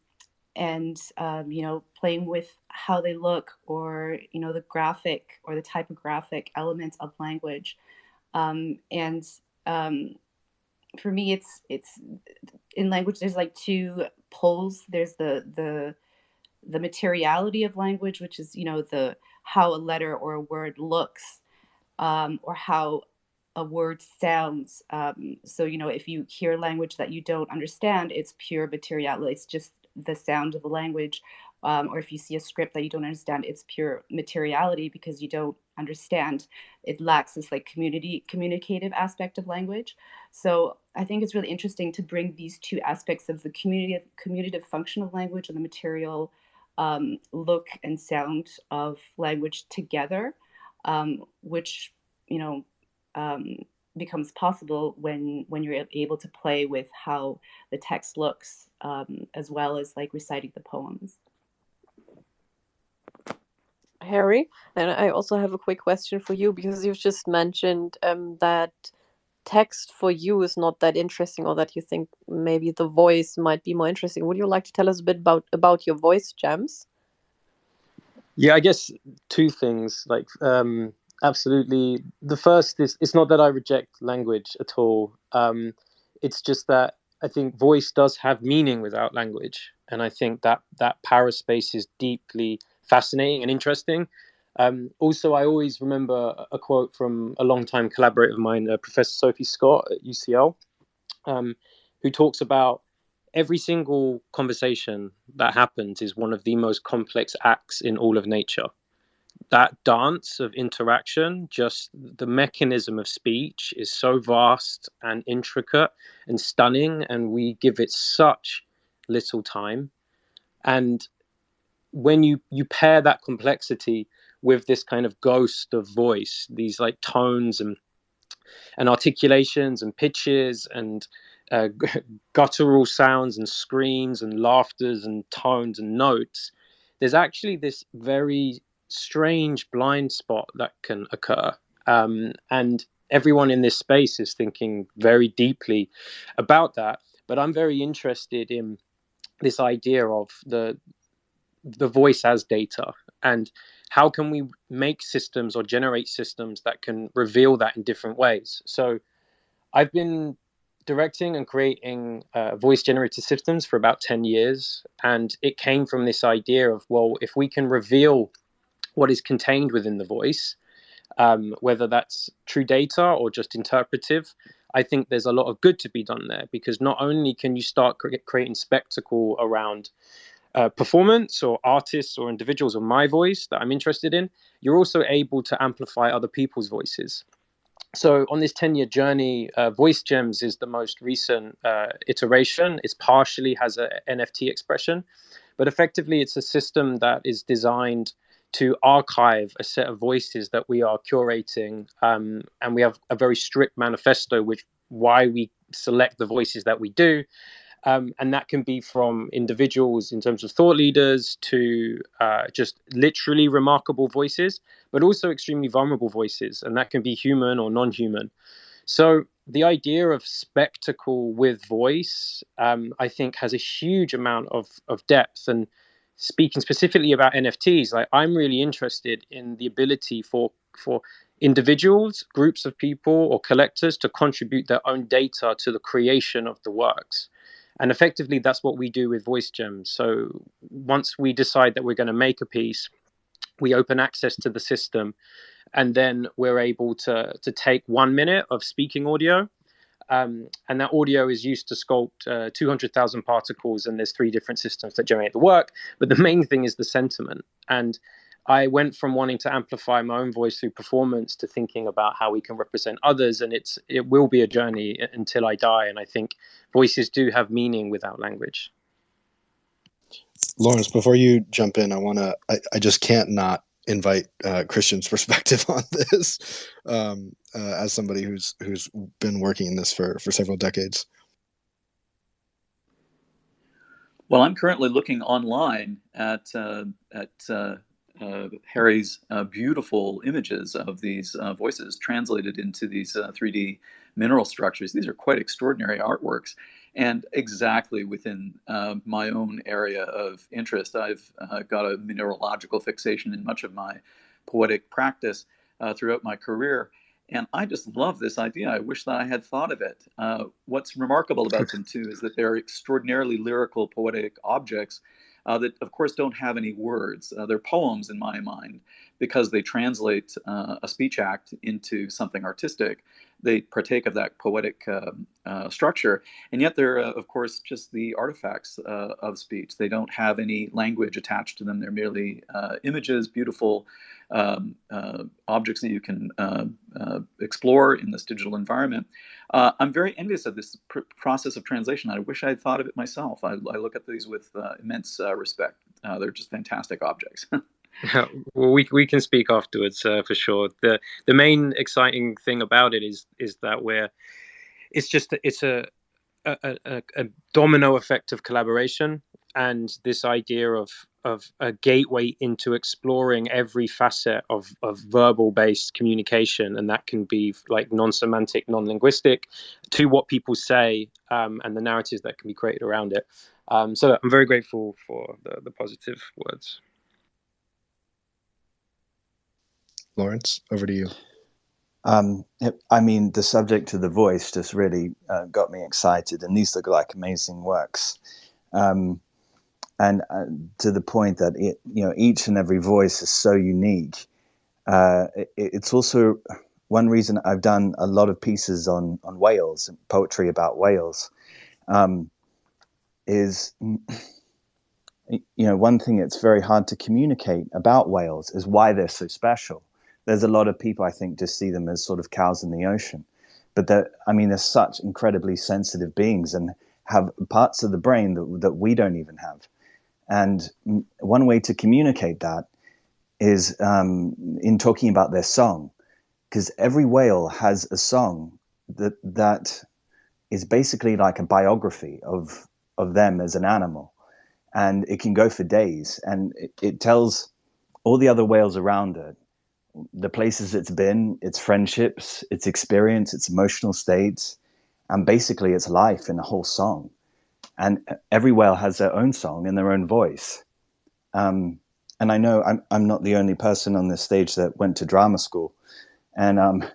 playing with how they look, or the graphic or the typographic elements of language. And for me, it's in language, there's like two poles. There's the materiality of language, which is the how a letter or a word looks, or how a word sounds. So if you hear language that you don't understand, it's pure materiality. It's just the sound of the language. Or if you see a script that you don't understand, it's pure materiality because you don't understand. It lacks this like communicative aspect of language. So I think it's really interesting to bring these two aspects of the communicative function of language and the material look and sound of language together, which becomes possible when you're able to play with how the text looks, as well as like reciting the poems. Harry, and I also have a quick question for you, because you've just mentioned that text for you is not that interesting, or that you think maybe the voice might be more interesting. Would you like to tell us a bit about your voice gems? Yeah, I guess two things. Like, absolutely. The first is, it's not that I reject language at all. It's just that I think voice does have meaning without language, and I think that that paraspace is deeply fascinating and interesting. Also, I always remember a quote from a longtime collaborator of mine, Professor Sophie Scott at UCL, who talks about every single conversation that happens is one of the most complex acts in all of nature. That dance of interaction, just the mechanism of speech, is so vast and intricate and stunning, and we give it such little time. And when you pair that complexity with this kind of ghost of voice, these like tones and articulations and pitches and uh, guttural sounds and screams and laughters and tones and notes, there's actually this very strange blind spot that can occur. And everyone in this space is thinking very deeply about that. But I'm very interested in this idea of the voice as data, and how can we make systems or generate systems that can reveal that in different ways. So I've been directing and creating voice generated systems for about 10 years, and it came from this idea of, well, if we can reveal what is contained within the voice, whether that's true data or just interpretive, I think there's a lot of good to be done there, because not only can you start creating spectacle around performance or artists or individuals or my voice that I'm interested in, you're also able to amplify other people's voices. So on this 10-year journey, Voice Gems is the most recent iteration. It partially has an NFT expression, but effectively it's a system that is designed to archive a set of voices that we are curating, and we have a very strict manifesto which why we select the voices that we do. And that can be from individuals in terms of thought leaders to just literally remarkable voices, but also extremely vulnerable voices. And that can be human or non-human. So the idea of spectacle with voice, I think, has a huge amount of depth. And speaking specifically about NFTs, like, I'm really interested in the ability for individuals, groups of people, or collectors to contribute their own data to the creation of the works. And effectively, that's what we do with Voice Gems. So once we decide that we're going to make a piece, we open access to the system, and then we're able to take 1 minute of speaking audio. And that audio is used to sculpt 200,000 particles, and there's 3 different systems that generate the work. But the main thing is the sentiment. And I went from wanting to amplify my own voice through performance to thinking about how we can represent others. And it will be a journey until I die. And I think voices do have meaning without language. Lawrence, before you jump in, I just can't not invite Christian's perspective on this, as somebody who's been working in this for several decades. Well, I'm currently looking online at Harry's beautiful images of these voices translated into these 3D mineral structures. These are quite extraordinary artworks, and exactly within my own area of interest. I've got a mineralogical fixation in much of my poetic practice throughout my career. And I just love this idea. I wish that I had thought of it. What's remarkable about them, too, is that they're extraordinarily lyrical, poetic objects that, of course, don't have any words. They're poems in my mind because they translate a speech act into something artistic. They partake of that poetic structure, and yet they're, of course, just the artifacts of speech. They don't have any language attached to them. They're merely images, beautiful objects that you can explore in this digital environment. I'm very envious of this process of translation. I wish I had thought of it myself. I look at these with immense respect. They're just fantastic objects. Well, we can speak afterwards for sure. The main exciting thing about it is that it's a domino effect of collaboration, and this idea of a gateway into exploring every facet of verbal based communication, and that can be like non-semantic, non-linguistic, to what people say, and the narratives that can be created around it. So I'm very grateful for the positive words. Lawrence, over to you. I mean, the subject of the voice just really got me excited, and these look like amazing works. And to the point that each and every voice is so unique. It's also one reason I've done a lot of pieces on Wales and poetry about Wales. Is one thing it's very hard to communicate about whales is why they're so special. There's a lot of people, I think, just see them as sort of cows in the ocean, but they're such incredibly sensitive beings and have parts of the brain that we don't even have. And one way to communicate that is in talking about their song, because every whale has a song that is basically like a biography of them as an animal. And it can go for days, and it tells all the other whales around it the places it's been, its friendships, its experience, its emotional states, and basically its life in a whole song. And every whale has their own song and their own voice. And I know I'm not the only person on this stage that went to drama school. And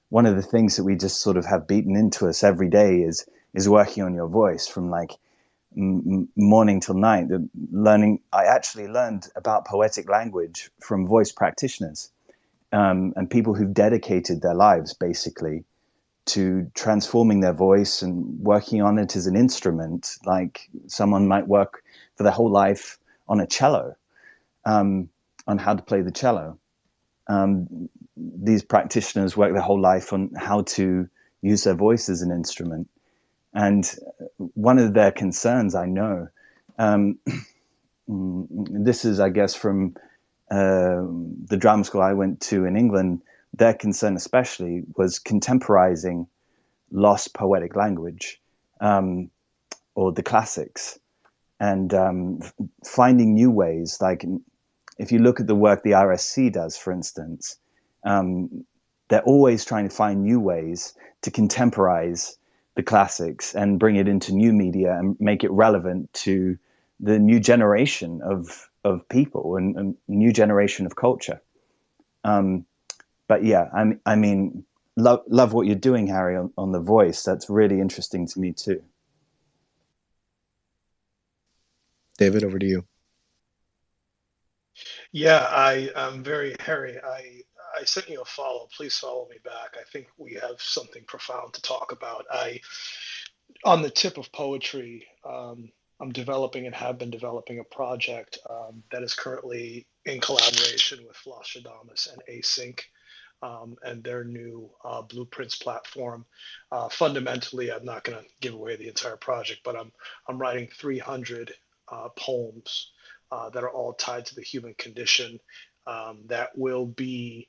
one of the things that we just sort of have beaten into us every day is working on your voice from like morning till night. I actually learned about poetic language from voice practitioners and people who've dedicated their lives basically to transforming their voice and working on it as an instrument, like someone might work for their whole life on a cello, on how to play the cello. These practitioners work their whole life on how to use their voice as an instrument. And one of their concerns, I know, this is, I guess, from the drama school I went to in England, their concern especially was contemporizing lost poetic language, or the classics, and finding new ways. Like if you look at the work the RSC does, for instance, they're always trying to find new ways to contemporize the classics and bring it into new media and make it relevant to the new generation of people and new generation of culture. But yeah, I mean, love what you're doing, Harry, on the voice. That's really interesting to me too. David, over to you. Yeah, I'm very Harry. I sent you a follow. Please follow me back. I think we have something profound to talk about. On the tip of poetry, I'm developing and have been developing a project that is currently in collaboration with Flosstradamus and Async and their new Blueprints platform. Fundamentally, I'm not going to give away the entire project, but I'm writing 300 poems that are all tied to the human condition that will be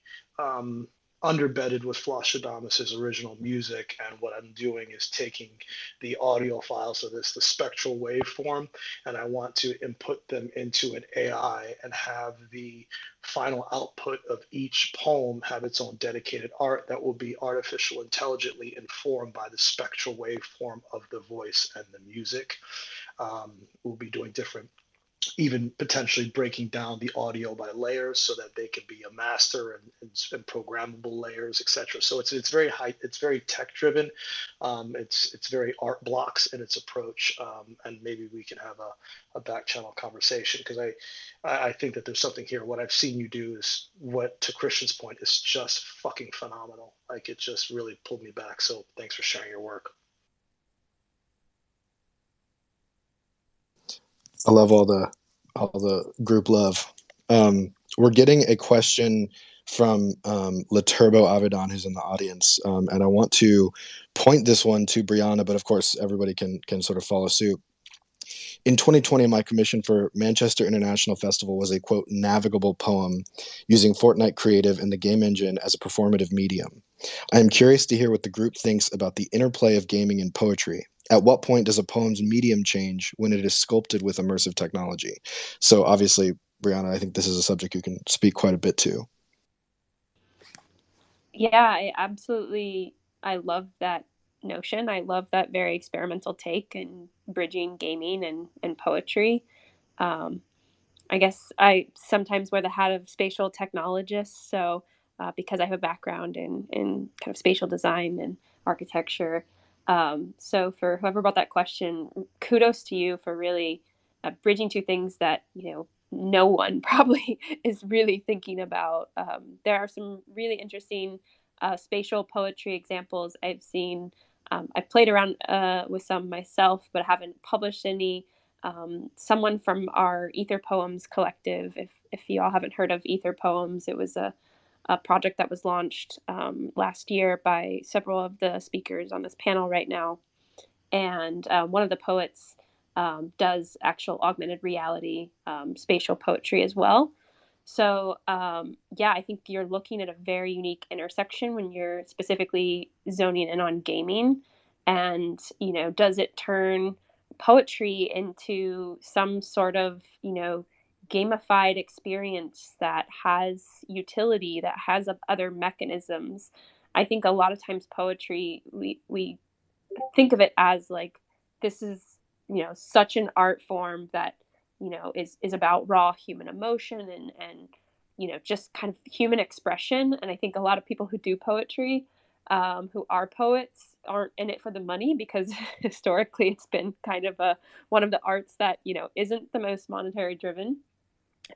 underbedded with Flosstradamus's original music. And what I'm doing is taking the audio files of this, the spectral waveform, and I want to input them into an AI and have the final output of each poem have its own dedicated art that will be artificial intelligently informed by the spectral waveform of the voice and the music. We'll be doing different, even potentially breaking down the audio by layers so that they can be a master and programmable layers, etc. So it's very high, it's very tech driven. It's very art blocks in its approach, and maybe we can have a back channel conversation, because I think that there's something here. What I've seen you do is, what to Christian's point, is just fucking phenomenal. Like, it just really pulled me back. So thanks for sharing your work. I love all the group love. We're getting a question from Laturbo Avedon, who's in the audience, and I want to point this one to Brianna, but of course everybody can sort of follow suit. In 2020, my commission for Manchester International Festival was a, quote, navigable poem using Fortnite Creative and the game engine as a performative medium. I am curious to hear what the group thinks about the interplay of gaming and poetry. At what point does a poem's medium change when it is sculpted with immersive technology? So obviously, Brianna, I think this is a subject you can speak quite a bit to. Yeah, I love that notion. I love that very experimental take and bridging gaming and poetry. Um, I guess I sometimes wear the hat of spatial technologist. So, because I have a background in kind of spatial design and architecture. So, for whoever brought that question, kudos to you for really bridging two things that, no one probably is really thinking about. There are some really interesting spatial poetry examples I've seen. I've played around with some myself, but haven't published any. Someone from our Ether Poems collective, if you all haven't heard of Ether Poems, it was a project that was launched last year by several of the speakers on this panel right now. And one of the poets does actual augmented reality spatial poetry as well. So yeah, I think you're looking at a very unique intersection when you're specifically zoning in on gaming. And, does it turn poetry into some sort of, gamified experience that has utility, that has other mechanisms? I think a lot of times poetry, we think of it as like, this is, such an art form that, is about raw human emotion and just kind of human expression. And I think a lot of people who do poetry, who are poets, aren't in it for the money, because historically it's been kind of one of the arts that isn't the most monetary driven.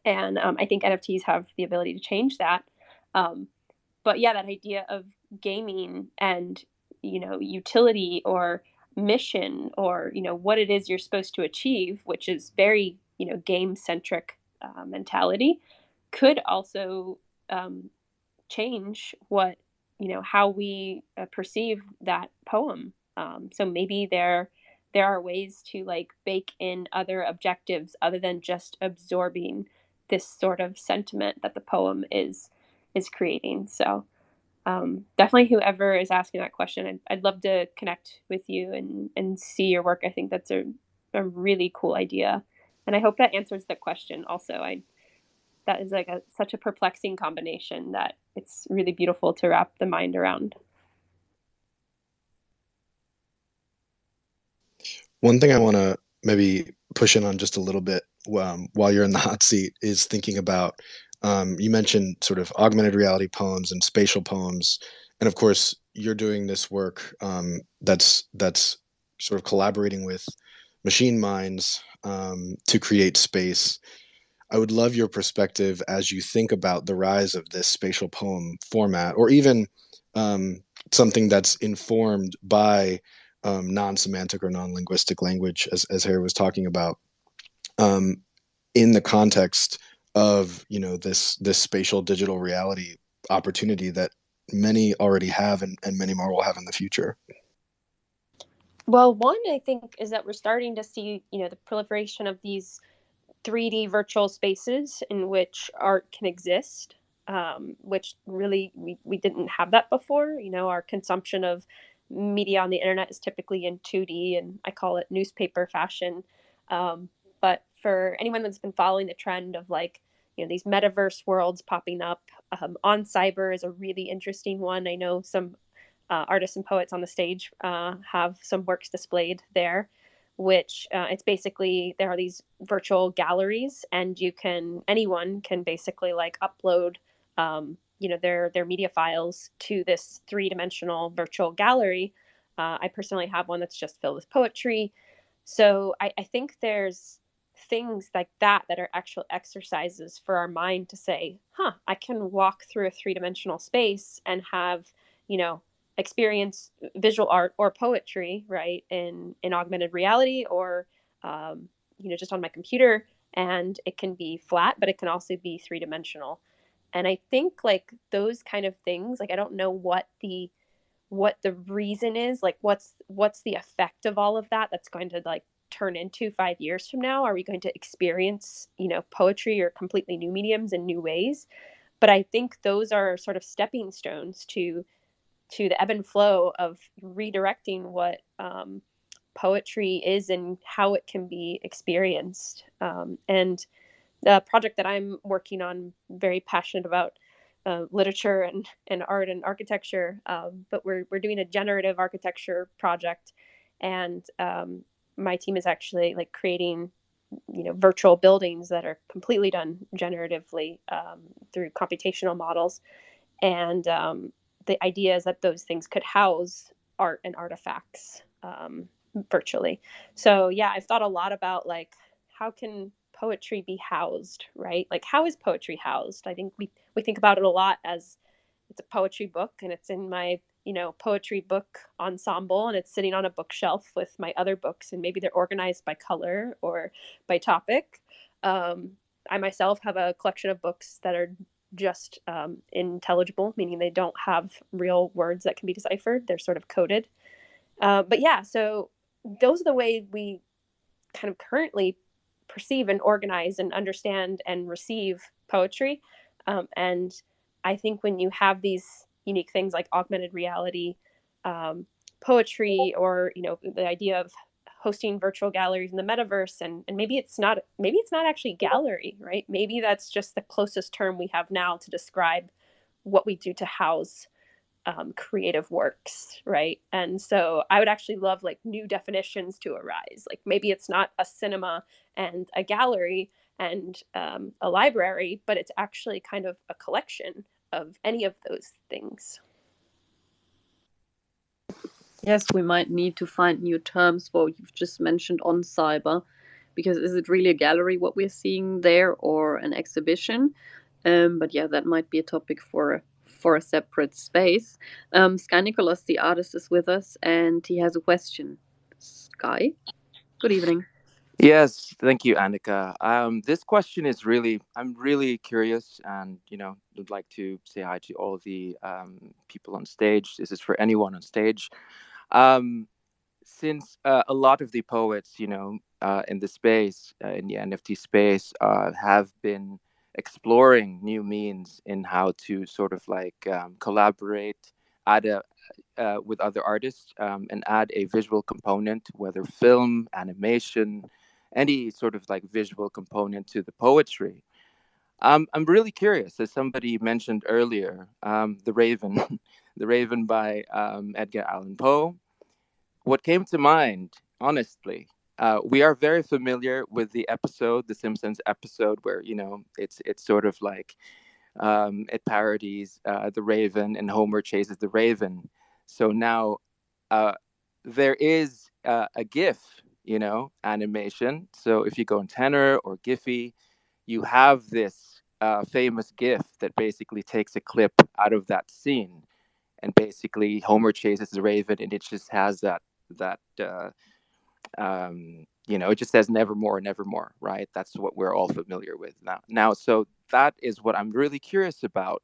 And I think NFTs have the ability to change that. But yeah, that idea of gaming and utility or mission, or what it is you're supposed to achieve, which is very game centric mentality, could also change what how we perceive that poem. So maybe there are ways to like bake in other objectives other than just absorbing this sort of sentiment that the poem is creating. So definitely, whoever is asking that question, I'd love to connect with you and see your work. I think that's a really cool idea, and I hope that answers the question. Also, that is like such a perplexing combination that it's really beautiful to wrap the mind around. One thing I want to maybe push in on just a little bit while you're in the hot seat is thinking about, you mentioned sort of augmented reality poems and spatial poems. And of course, you're doing this work that's sort of collaborating with machine minds to create space. I would love your perspective as you think about the rise of this spatial poem format, or even something that's informed by non-semantic or non-linguistic language, as Harry was talking about, in the context of this spatial digital reality opportunity that many already have and many more will have in the future. Well, one, I think, is that we're starting to see the proliferation of these 3D virtual spaces in which art can exist, which really we didn't have that before. Our consumption of media on the internet is typically in 2D, and I call it newspaper fashion. But for anyone that's been following the trend of like, these metaverse worlds popping up, On Cyber is a really interesting one. I know some artists and poets on the stage have some works displayed there, which it's basically, there are these virtual galleries, and anyone can basically like upload their media files to this 3-dimensional virtual gallery. I personally have one that's just filled with poetry. So I think there's things like that are actual exercises for our mind to say, I can walk through a 3-dimensional space and have experience visual art or poetry, right, in augmented reality, or just on my computer, and it can be flat, but it can also be 3-dimensional. And I think like those kind of things, like I don't know what the reason is, like what's the effect of all of that that's going to like turn into 5 years from now? Are we going to experience, poetry or completely new mediums in new ways? But I think those are sort of stepping stones to the ebb and flow of redirecting what poetry is and how it can be experienced. And the project that I'm working on, very passionate about literature and art and architecture, but we're doing a generative architecture project, and my team is actually like creating virtual buildings that are completely done generatively through computational models. And the idea is that those things could house art and artifacts virtually. So yeah, I've thought a lot about like, how can poetry be housed, right? Like, how is poetry housed? I think we think about it a lot as it's a poetry book and it's in my poetry book ensemble and it's sitting on a bookshelf with my other books, and maybe they're organized by color or by topic. I myself have a collection of books that are just intelligible, meaning they don't have real words that can be deciphered. They're sort of coded. But yeah, so those are the ways we kind of currently perceive and organize and understand and receive poetry. And I think when you have these unique things like augmented reality, poetry, or the idea of hosting virtual galleries in the metaverse, and maybe it's not actually gallery, right? Maybe that's just the closest term we have now to describe what we do to house creative works, right? And so I would actually love like new definitions to arise. Like maybe it's not a cinema and a gallery and a library, but it's actually kind of a collection of any of those things. Yes, we might need to find new terms for what you've just mentioned on cyber, because is it really a gallery what we're seeing there, or an exhibition? But yeah, that might be a topic for a separate space. Sky Nicholas, the artist, is with us and he has a question. Sky, good evening. Yes, thank you, Annika. This question is I'm really curious, and would like to say hi to all the people on stage. This is for anyone on stage. Since a lot of the poets, in the space, in the NFT space, have been exploring new means in how to sort of like collaborate, add with other artists, and add a visual component, whether film, animation, any sort of like visual component to the poetry. I'm really curious, as somebody mentioned earlier, The Raven, The Raven by Edgar Allan Poe. What came to mind, honestly, we are very familiar with the episode, the Simpsons episode, where it's sort of like it parodies the Raven, and Homer chases the Raven. So now there is a GIF, animation. So if you go in Tenor or Giphy, you have this famous GIF that basically takes a clip out of that scene, and basically Homer chases the Raven, and it just has that it just says nevermore, nevermore, right? That's what we're all familiar with now. So that is what I'm really curious about,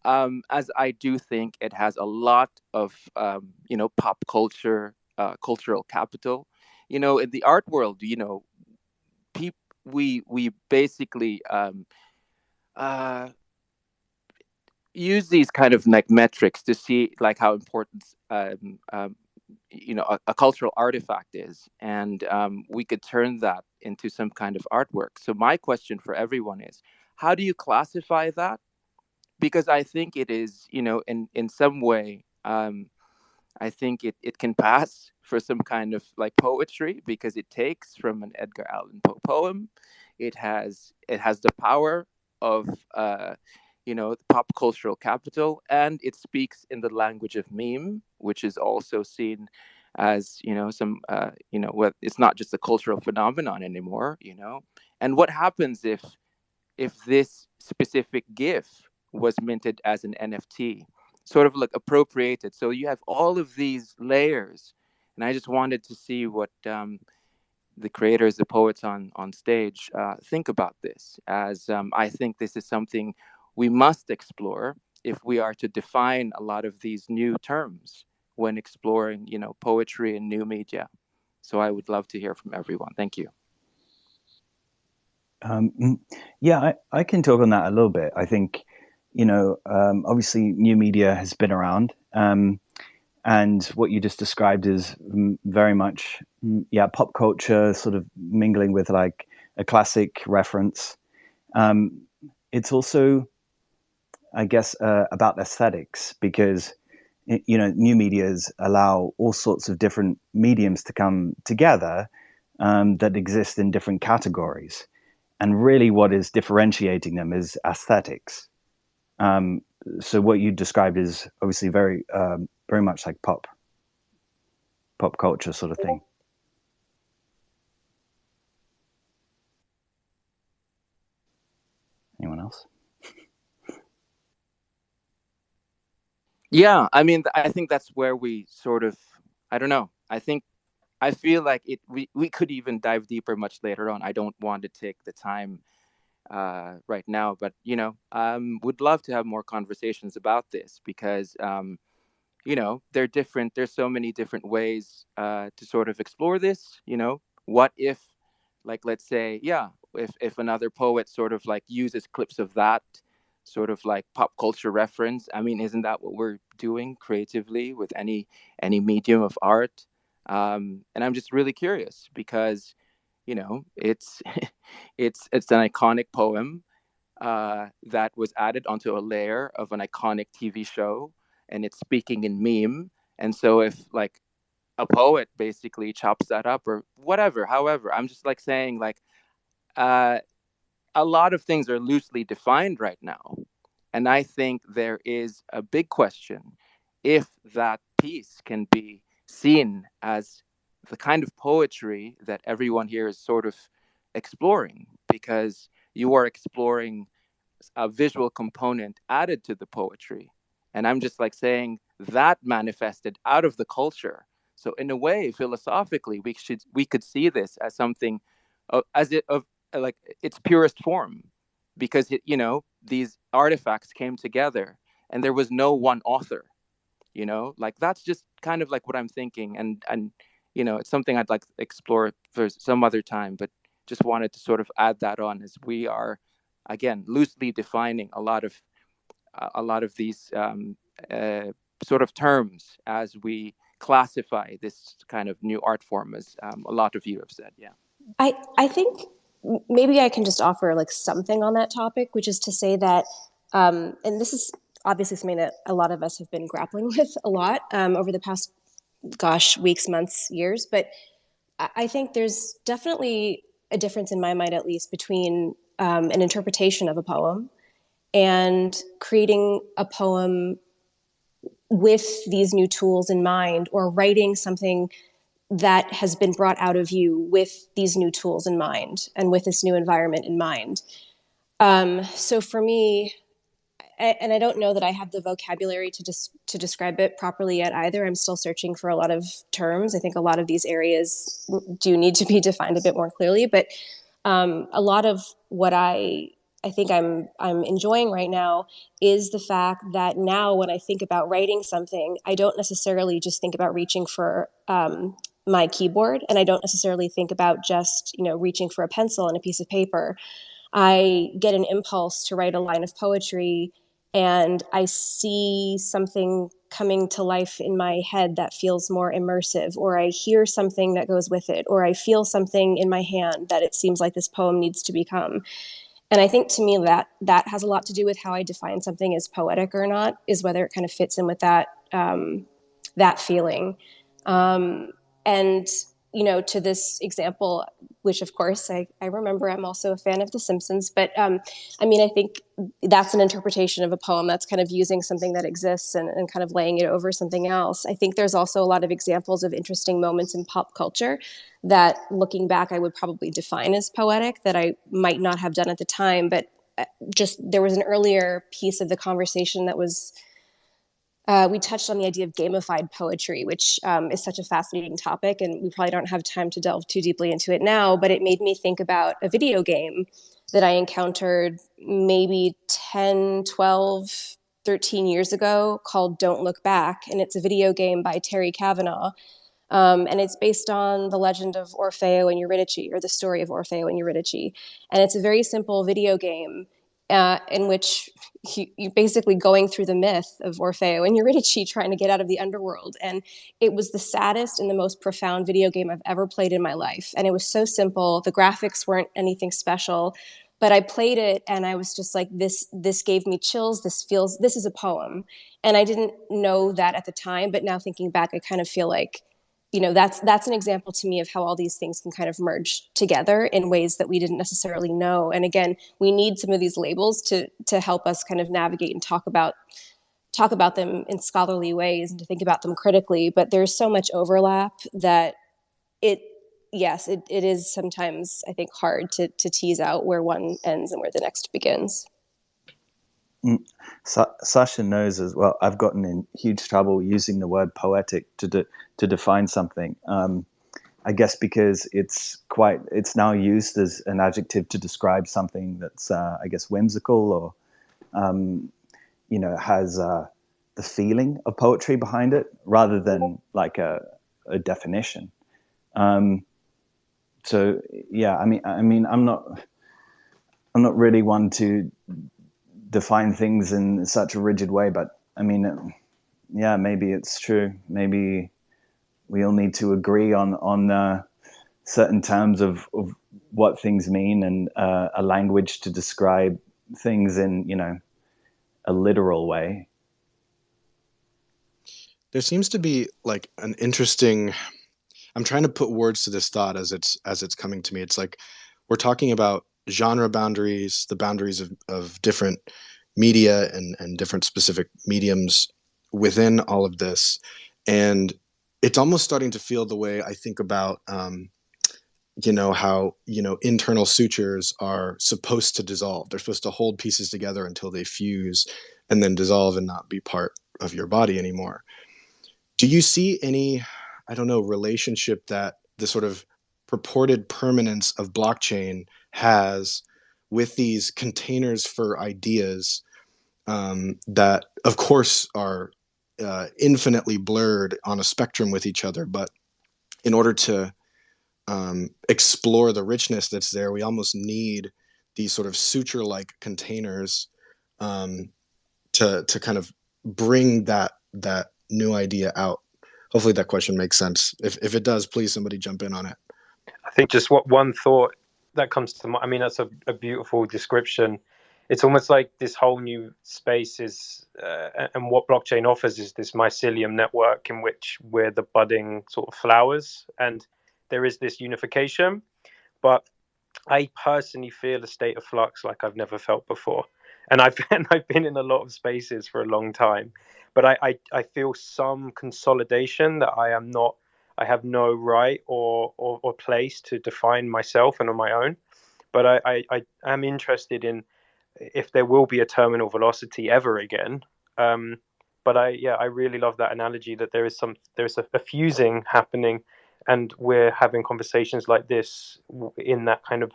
as I do think it has a lot of pop culture, cultural capital. In the art world, we basically use these kind of like metrics to see like how important a cultural artifact is, and we could turn that into some kind of artwork. So my question for everyone is, how do you classify that? Because I think it is, in some way, I think it can pass for some kind of like poetry, because it takes from an Edgar Allan Poe poem. It has the power of the pop cultural capital, and it speaks in the language of meme, which is also seen as some what it's not just a cultural phenomenon anymore. And what happens if this specific GIF was minted as an NFT, sort of like appropriated? So you have all of these layers, and I just wanted to see what the creators, the poets on stage, think about this, as I think this is something we must explore if we are to define a lot of these new terms when exploring, poetry and new media. So I would love to hear from everyone. Thank you. Yeah, I can talk on that a little bit. I think, obviously new media has been around. And what you just described is very much, pop culture sort of mingling with like a classic reference. It's also, I guess, about aesthetics, because new medias allow all sorts of different mediums to come together that exist in different categories. And really what is differentiating them is aesthetics. So what you described is obviously very much like pop culture sort of thing. Anyone else? Yeah, I mean, I think that's where we sort of, I don't know. I feel like we could even dive deeper much later on. I don't want to take the time right now, but would love to have more conversations about this, because they're different. There's so many different ways to sort of explore this. What if, like, let's say, if another poet sort of like uses clips of that sort of like pop culture reference. I mean, isn't that what we're doing creatively with any medium of art? And I'm just really curious, because it's it's an iconic poem that was added onto a layer of an iconic TV show, and it's speaking in meme. And so if like a poet basically chops that up or whatever, however, I'm just like saying, like, a lot of things are loosely defined right now. And I think there is a big question if that piece can be seen as the kind of poetry that everyone here is sort of exploring, because you are exploring a visual component added to the poetry. And I'm just like saying that manifested out of the culture. So in a way, philosophically, we could see this as something as it of like its purest form, because these artifacts came together and there was no one author. Like that's just kind of like what I'm thinking, and it's something I'd like to explore for some other time, but just wanted to sort of add that on, as we are again loosely defining a lot of these sort of terms as we classify this kind of new art form, as a lot of you have said. Yeah, I think maybe I can just offer like something on that topic, which is to say that, and this is obviously something that a lot of us have been grappling with a lot over the past, weeks, months, years. But I think there's definitely a difference in my mind, at least, between an interpretation of a poem and creating a poem with these new tools in mind, or writing something that has been brought out of you with these new tools in mind and with this new environment in mind. So for me, and I don't know that I have the vocabulary to describe it properly yet either. I'm still searching for a lot of terms. I think a lot of these areas do need to be defined a bit more clearly. But a lot of what I think I'm enjoying right now is the fact that now when I think about writing something, I don't necessarily just think about reaching for my keyboard, and I don't necessarily think about just reaching for a pencil and a piece of paper. I get an impulse to write a line of poetry, and I see something coming to life in my head that feels more immersive, or I hear something that goes with it, or I feel something in my hand that it seems like this poem needs to become. And I think to me that has a lot to do with how I define something as poetic or not, is whether it kind of fits in with that that feeling. And to this example, which of course I remember, I'm also a fan of The Simpsons, but I mean, I think that's an interpretation of a poem that's kind of using something that exists and kind of laying it over something else. I think there's also a lot of examples of interesting moments in pop culture that, looking back, I would probably define as poetic that I might not have done at the time. But just there was an earlier piece of the conversation that was we touched on the idea of gamified poetry, which is such a fascinating topic, and we probably don't have time to delve too deeply into it now, but it made me think about a video game that I encountered maybe 10, 12, 13 years ago called Don't Look Back. And it's a video game by Terry Kavanagh, And it's based on the legend of Orfeo and Eurydice, or the story of Orfeo and Eurydice. And it's a very simple video game in which you basically going through the myth of Orfeo and Eurydice trying to get out of the underworld. And it was the saddest and the most profound video game I've ever played in my life. And it was so simple. The graphics weren't anything special, but I played it and I was just like, this gave me chills. This is a poem. And I didn't know that at the time, but now thinking back, I kind of feel like, that's an example to me of how all these things can kind of merge together in ways that we didn't necessarily know. And again, we need some of these labels to help us kind of navigate and talk about them in scholarly ways and to think about them critically. But there's so much overlap that it is sometimes, I think, hard to tease out where one ends and where the next begins. Sasha knows as well. I've gotten in huge trouble using the word poetic to define something. I guess because it's now used as an adjective to describe something that's I guess whimsical or has the feeling of poetry behind it rather than like a definition. So yeah, I mean, I'm not really one to define things in such a rigid way, but I mean, yeah, maybe it's true. Maybe we all need to agree on certain terms of what things mean and a language to describe things in, a literal way. There seems to be like an interesting, I'm trying to put words to this thought as it's coming to me. It's like we're talking about genre boundaries, the boundaries of different media and different specific mediums within all of this. And it's almost starting to feel the way I think about, how, internal sutures are supposed to dissolve. They're supposed to hold pieces together until they fuse and then dissolve and not be part of your body anymore. Do you see any, relationship that the sort of purported permanence of blockchain has with these containers for ideas that, of course, are infinitely blurred on a spectrum with each other, but in order to explore the richness that's there, we almost need these sort of suture-like containers to kind of bring that new idea out. Hopefully that question makes sense. If it does, please somebody jump in on it. I think just one thought that comes to mind, I mean, that's a beautiful description. It's almost like this whole new space is, and what blockchain offers is this mycelium network in which we're the budding sort of flowers, and there is this unification. But I personally feel a state of flux like I've never felt before. And I've been in a lot of spaces for a long time, but I feel some consolidation that I have no right or place to define myself and on my own. But I am interested in if there will be a terminal velocity ever again. But I really love that analogy that there's a fusing happening, and we're having conversations like this in that kind of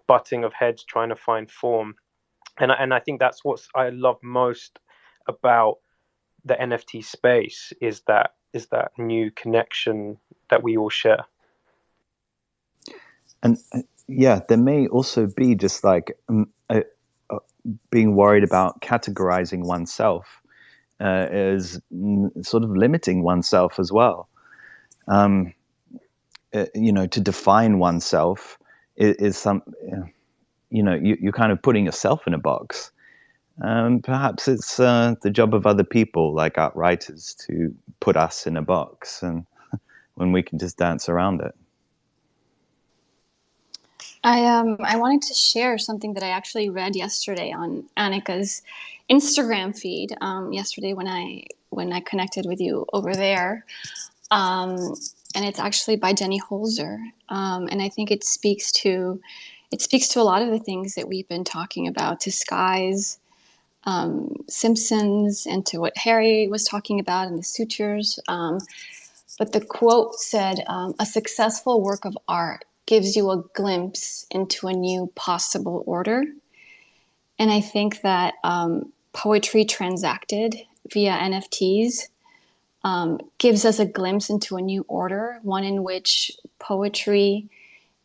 butting of heads trying to find form. And I think that's what I love most about the NFT space is that new connection that we all share. And yeah, there may also be just like being worried about categorizing oneself as sort of limiting oneself as well. To define oneself is some, you're kind of putting yourself in a box. Perhaps it's the job of other people, like art writers, to put us in a box, and when we can just dance around it. I wanted to share something that I actually read yesterday on Annika's Instagram feed. Yesterday when I connected with you over there, and it's actually by Jenny Holzer, and I think it speaks to a lot of the things that we've been talking about, to Sky's Simpsons, and to what Harry was talking about in the sutures. But the quote said, "A successful work of art gives you a glimpse into a new possible order." And I think that poetry transacted via NFTs gives us a glimpse into a new order, one in which poetry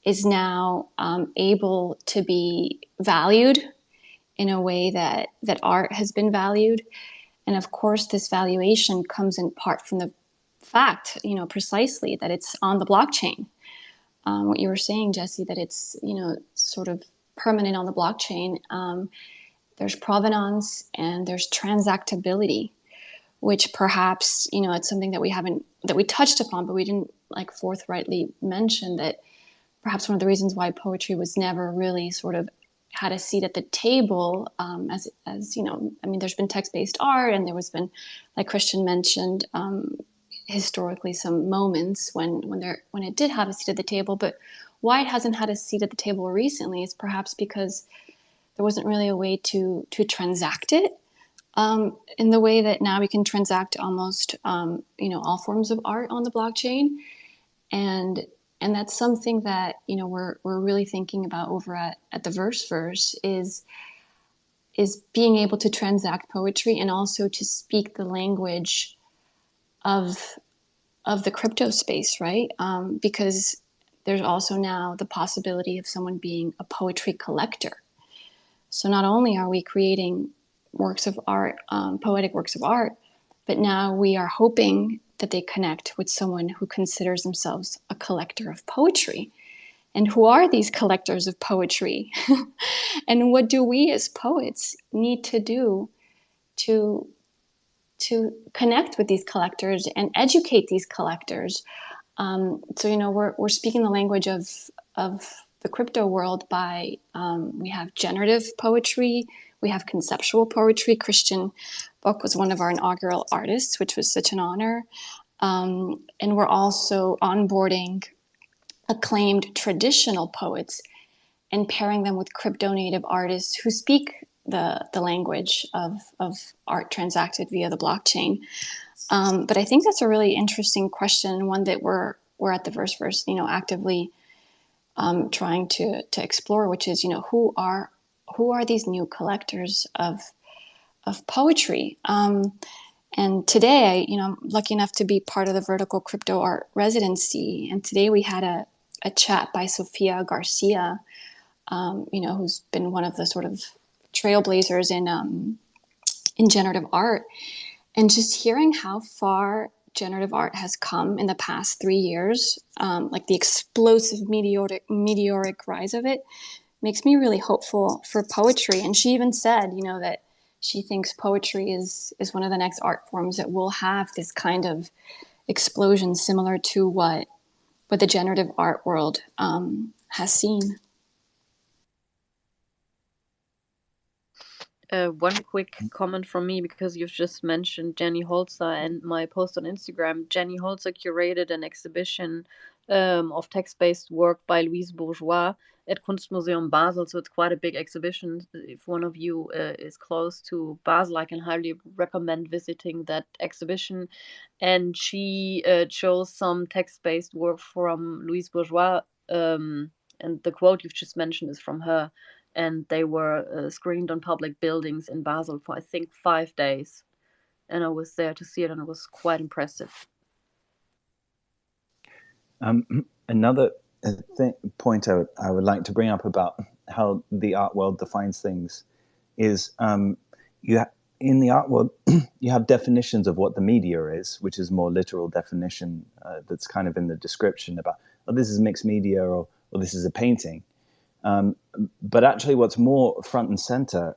is now able to be valued in a way that art has been valued. And of course, this valuation comes in part from the fact, precisely that it's on the blockchain. What you were saying, Jesse, that it's, sort of permanent on the blockchain. There's provenance and there's transactability, which perhaps, it's something that we touched upon, but we didn't forthrightly mention, that perhaps one of the reasons why poetry was never really sort of had a seat at the table, as there's been text-based art, and there was been, like Christian mentioned, historically some moments when it did have a seat at the table. But why it hasn't had a seat at the table recently is perhaps because there wasn't really a way to transact it in the way that now we can transact almost all forms of art on the blockchain, and that's something that we're really thinking about over at the Verse is being able to transact poetry and also to speak the language of the crypto space, right? Because there's also now the possibility of someone being a poetry collector. So not only are we creating works of art, poetic works of art, but now we are hoping that they connect with someone who considers themselves a collector of poetry. And who are these collectors of poetry? And what do we as poets need to do to connect with these collectors and educate these collectors? So we're speaking the language of the crypto world by we have generative poetry, we have conceptual poetry. Christian Book was one of our inaugural artists, which was such an honor. And we're also onboarding acclaimed traditional poets and pairing them with crypto native artists who speak the language of art transacted via the blockchain. But I think that's a really interesting question, one that we're at the Verse, actively trying to explore, which is, who are these new collectors of poetry? And today, I'm lucky enough to be part of the Vertical Crypto Art residency. And today we had a chat by Sophia Garcia, who's been one of the sort of trailblazers in generative art. And just hearing how far generative art has come in the past 3 years, like the explosive meteoric rise of it, makes me really hopeful for poetry. And she even said, that she thinks poetry is one of the next art forms that will have this kind of explosion similar to what the generative art world has seen. One quick comment from me, because you've just mentioned Jenny Holzer and my post on Instagram. Jenny Holzer curated an exhibition of text-based work by Louise Bourgeois at Kunstmuseum Basel, so it's quite a big exhibition. If one of you is close to Basel, I can highly recommend visiting that exhibition. And she chose some text-based work from Louise Bourgeois, and the quote you've just mentioned is from her. And they were screened on public buildings in Basel for, I think, 5 days. And I was there to see it, and it was quite impressive. Another point I would like to bring up about how the art world defines things is in the art world, you have definitions of what the media is, which is more literal definition that's kind of in the description about, oh, this is mixed media, or this is a painting. But actually what's more front and center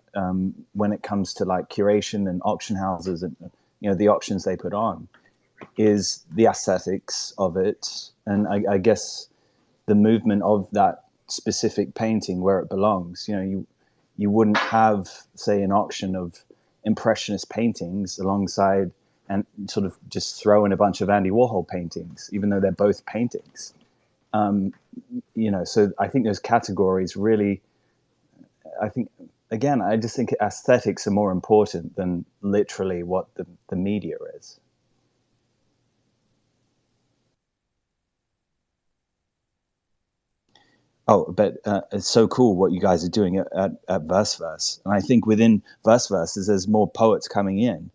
when it comes to like curation and auction houses and the auctions they put on is the aesthetics of it, and I guess the movement of that specific painting where it belongs. You wouldn't have, say, an auction of impressionist paintings alongside and sort of just throw in a bunch of Andy Warhol paintings, even though they're both paintings. So I think those categories really, I just think aesthetics are more important than literally what the media is. Oh, but it's so cool what you guys are doing at Verse. And I think within Verse, as there's more poets coming in,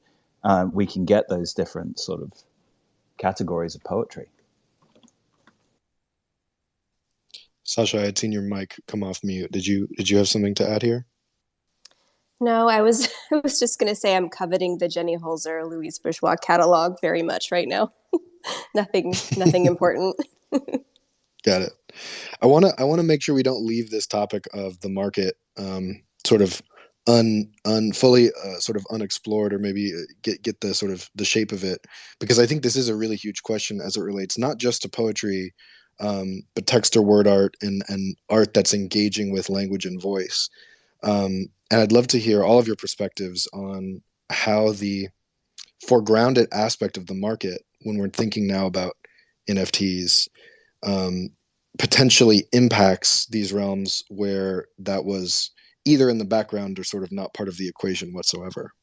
we can get those different sort of categories of poetry. Sasha, I had seen your mic come off mute. Did you have something to add here? No, I was just going to say I'm coveting the Jenny Holzer Louise Bourgeois catalog very much right now. nothing important. Got it. I want to make sure we don't leave this topic of the market sort of fully sort of unexplored, or maybe get the sort of the shape of it, because I think this is a really huge question as it relates not just to poetry, but text or word art and art that's engaging with language and voice. And I'd love to hear all of your perspectives on how the foregrounded aspect of the market, when we're thinking now about NFTs, potentially impacts these realms where that was either in the background or sort of not part of the equation whatsoever.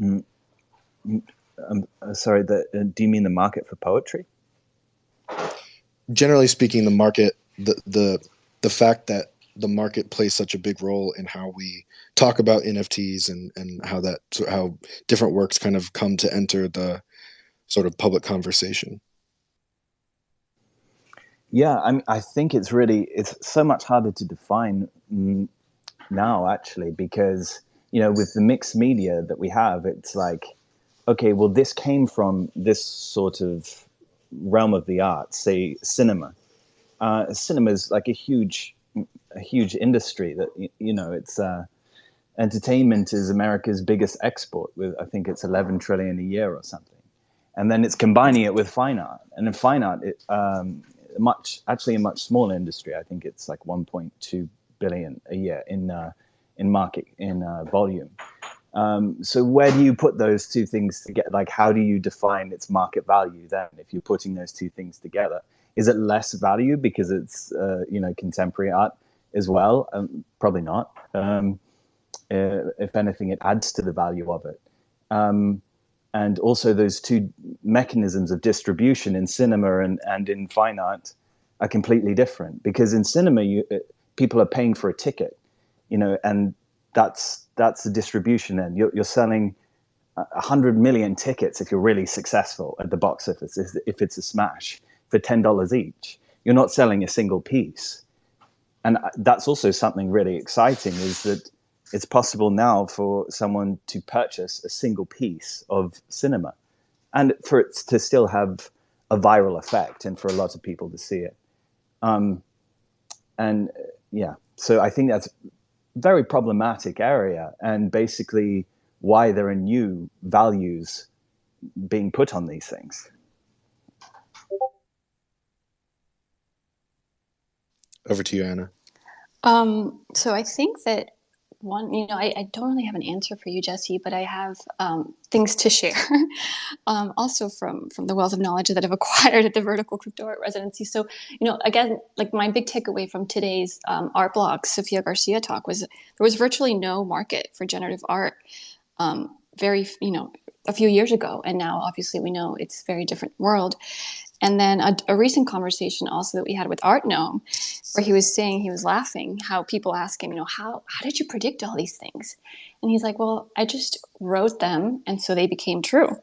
I'm sorry, do you mean the market for poetry? Generally speaking, the market, the fact that the market plays such a big role in how we talk about NFTs and how different works kind of come to enter the sort of public conversation. Yeah, I think it's so much harder to define now, actually, because, with the mixed media that we have, it's like, okay, well, this came from this sort of realm of the arts, say cinema. Cinema is like a huge industry that, it's entertainment is America's biggest export, with I think it's 11 trillion a year or something. And then it's combining it with fine art. And in fine art, a much smaller industry. I think it's like 1.2 billion a year in volume. So where do you put those two things together? Like, how do you define its market value then if you're putting those two things together? Is it less value because it's contemporary art as well? Probably not. If anything, it adds to the value of it. And also those two mechanisms of distribution in cinema and in fine art are completely different, because in cinema people are paying for a ticket, and that's the distribution end. You're selling 100 million tickets if you're really successful at the box office, if it's a smash, for $10 each. You're not selling a single piece. And that's also something really exciting, is that it's possible now for someone to purchase a single piece of cinema and for it to still have a viral effect and for a lot of people to see it. So I think that's a very problematic area, and basically why there are new values being put on these things. Over to you, Anna. So I think that one, I don't really have an answer for you, Jesse, but I have things to share. Also from the wealth of knowledge that I've acquired at the Vertical Crypto Art Residency. So, again, like my big takeaway from today's art blog, Sophia Garcia talk, was there was virtually no market for generative art a few years ago. And now obviously we know it's a very different world. And then a recent conversation also that we had with Art Gnome, where he was saying, he was laughing, how people ask him, how did you predict all these things? And he's like, well, I just wrote them, and so they became true.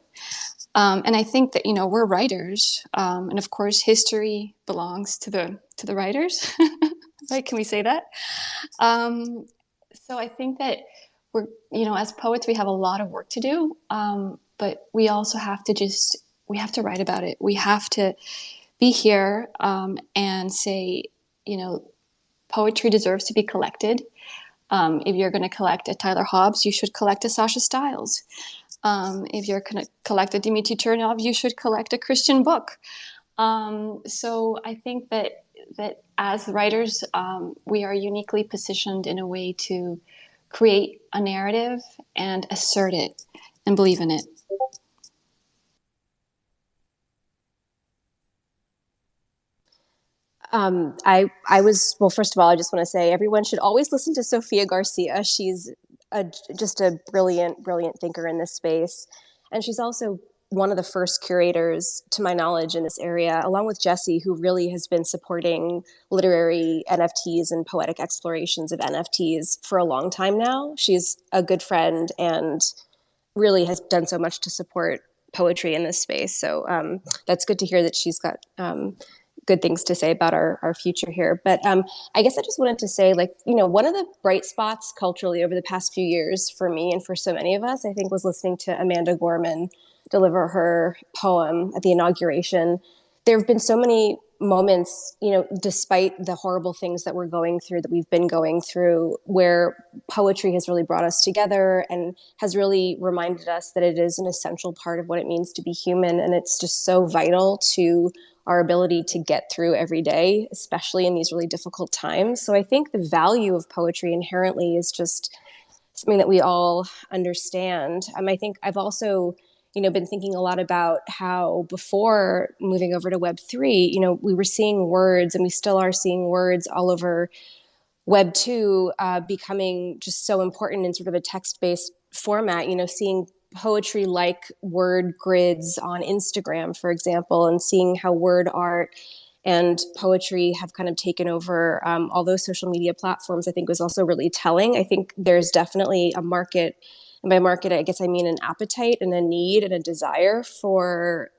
And I think that, we're writers, and of course history belongs to the writers, right? Can we say that? So I think that we're, as poets, we have a lot of work to do, but we also have to we have to write about it. We have to be here and say, poetry deserves to be collected. If you're going to collect a Tyler Hobbs, you should collect a Sasha Stiles. If you're going to collect a Dmitry Chernov, you should collect a Christian book. So I think that as writers, we are uniquely positioned in a way to create a narrative and assert it and believe in it. First of all, I just want to say everyone should always listen to Sophia Garcia. She's just a brilliant thinker in this space. And she's also one of the first curators, to my knowledge, in this area, along with Jessie, who really has been supporting literary NFTs and poetic explorations of NFTs for a long time now. She's a good friend and really has done so much to support poetry in this space. So that's good to hear that she's got good things to say about our future here. But I guess I just wanted to say, like, you know, one of the bright spots culturally over the past few years for me and for so many of us, I think, was listening to Amanda Gorman deliver her poem at the inauguration. There have been so many moments, you know, despite the horrible things that we're going through, that we've been going through, where poetry has really brought us together and has really reminded us that it is an essential part of what it means to be human. And it's just so vital to our ability to get through every day, especially in these really difficult times. So I think the value of poetry inherently is just something that we all understand. I think I've also, you know, been thinking a lot about how before moving over to Web3, you know, we were seeing words, and we still are seeing words all over Web 2 becoming just so important in sort of a text-based format, you know, seeing poetry like word grids on Instagram, for example, and seeing how word art and poetry have kind of taken over all those social media platforms, I think was also really telling. I think there's definitely a market, and by market, I guess I mean an appetite and a need and a desire for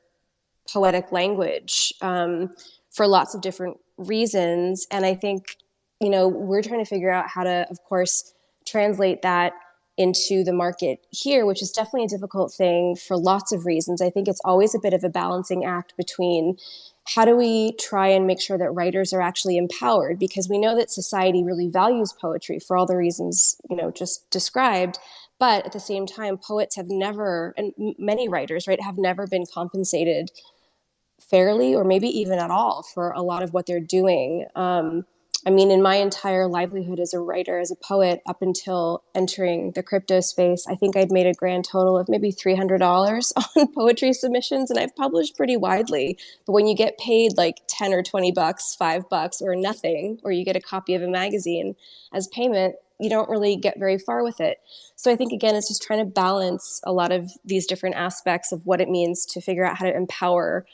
poetic language for lots of different reasons. And I think, you know, we're trying to figure out how to, of course, translate that into the market here, which is definitely a difficult thing for lots of reasons. I think it's always a bit of a balancing act between how do we try and make sure that writers are actually empowered, because we know that society really values poetry for all the reasons, you know, just described. But at the same time, poets have never, and many writers, right, have never been compensated fairly, or maybe even at all, for a lot of what they're doing. I mean, in my entire livelihood as a writer, as a poet, up until entering the crypto space, I think I'd made a grand total of maybe $300 on poetry submissions, and I've published pretty widely. But when you get paid like 10 or 20 bucks, $5, or nothing, or you get a copy of a magazine as payment, you don't really get very far with it. So I think, again, it's just trying to balance a lot of these different aspects of what it means to figure out how to empower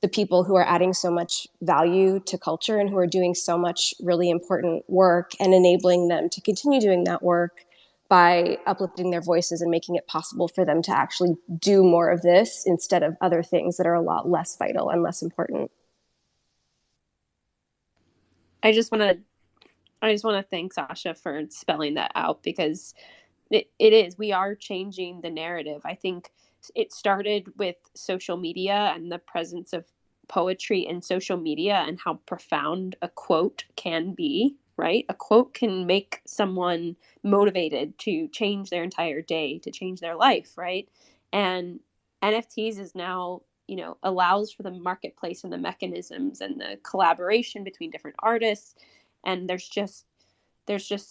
the people who are adding so much value to culture and who are doing so much really important work, and enabling them to continue doing that work by uplifting their voices and making it possible for them to actually do more of this instead of other things that are a lot less vital and less important. I just want to thank Sasha for spelling that out, because it is, we are changing the narrative. I think it started with social media and the presence of poetry in social media, and how profound a quote can be, right? A quote can make someone motivated to change their entire day, to change their life, right? And NFTs is now, you know, allows for the marketplace and the mechanisms and the collaboration between different artists. And there's just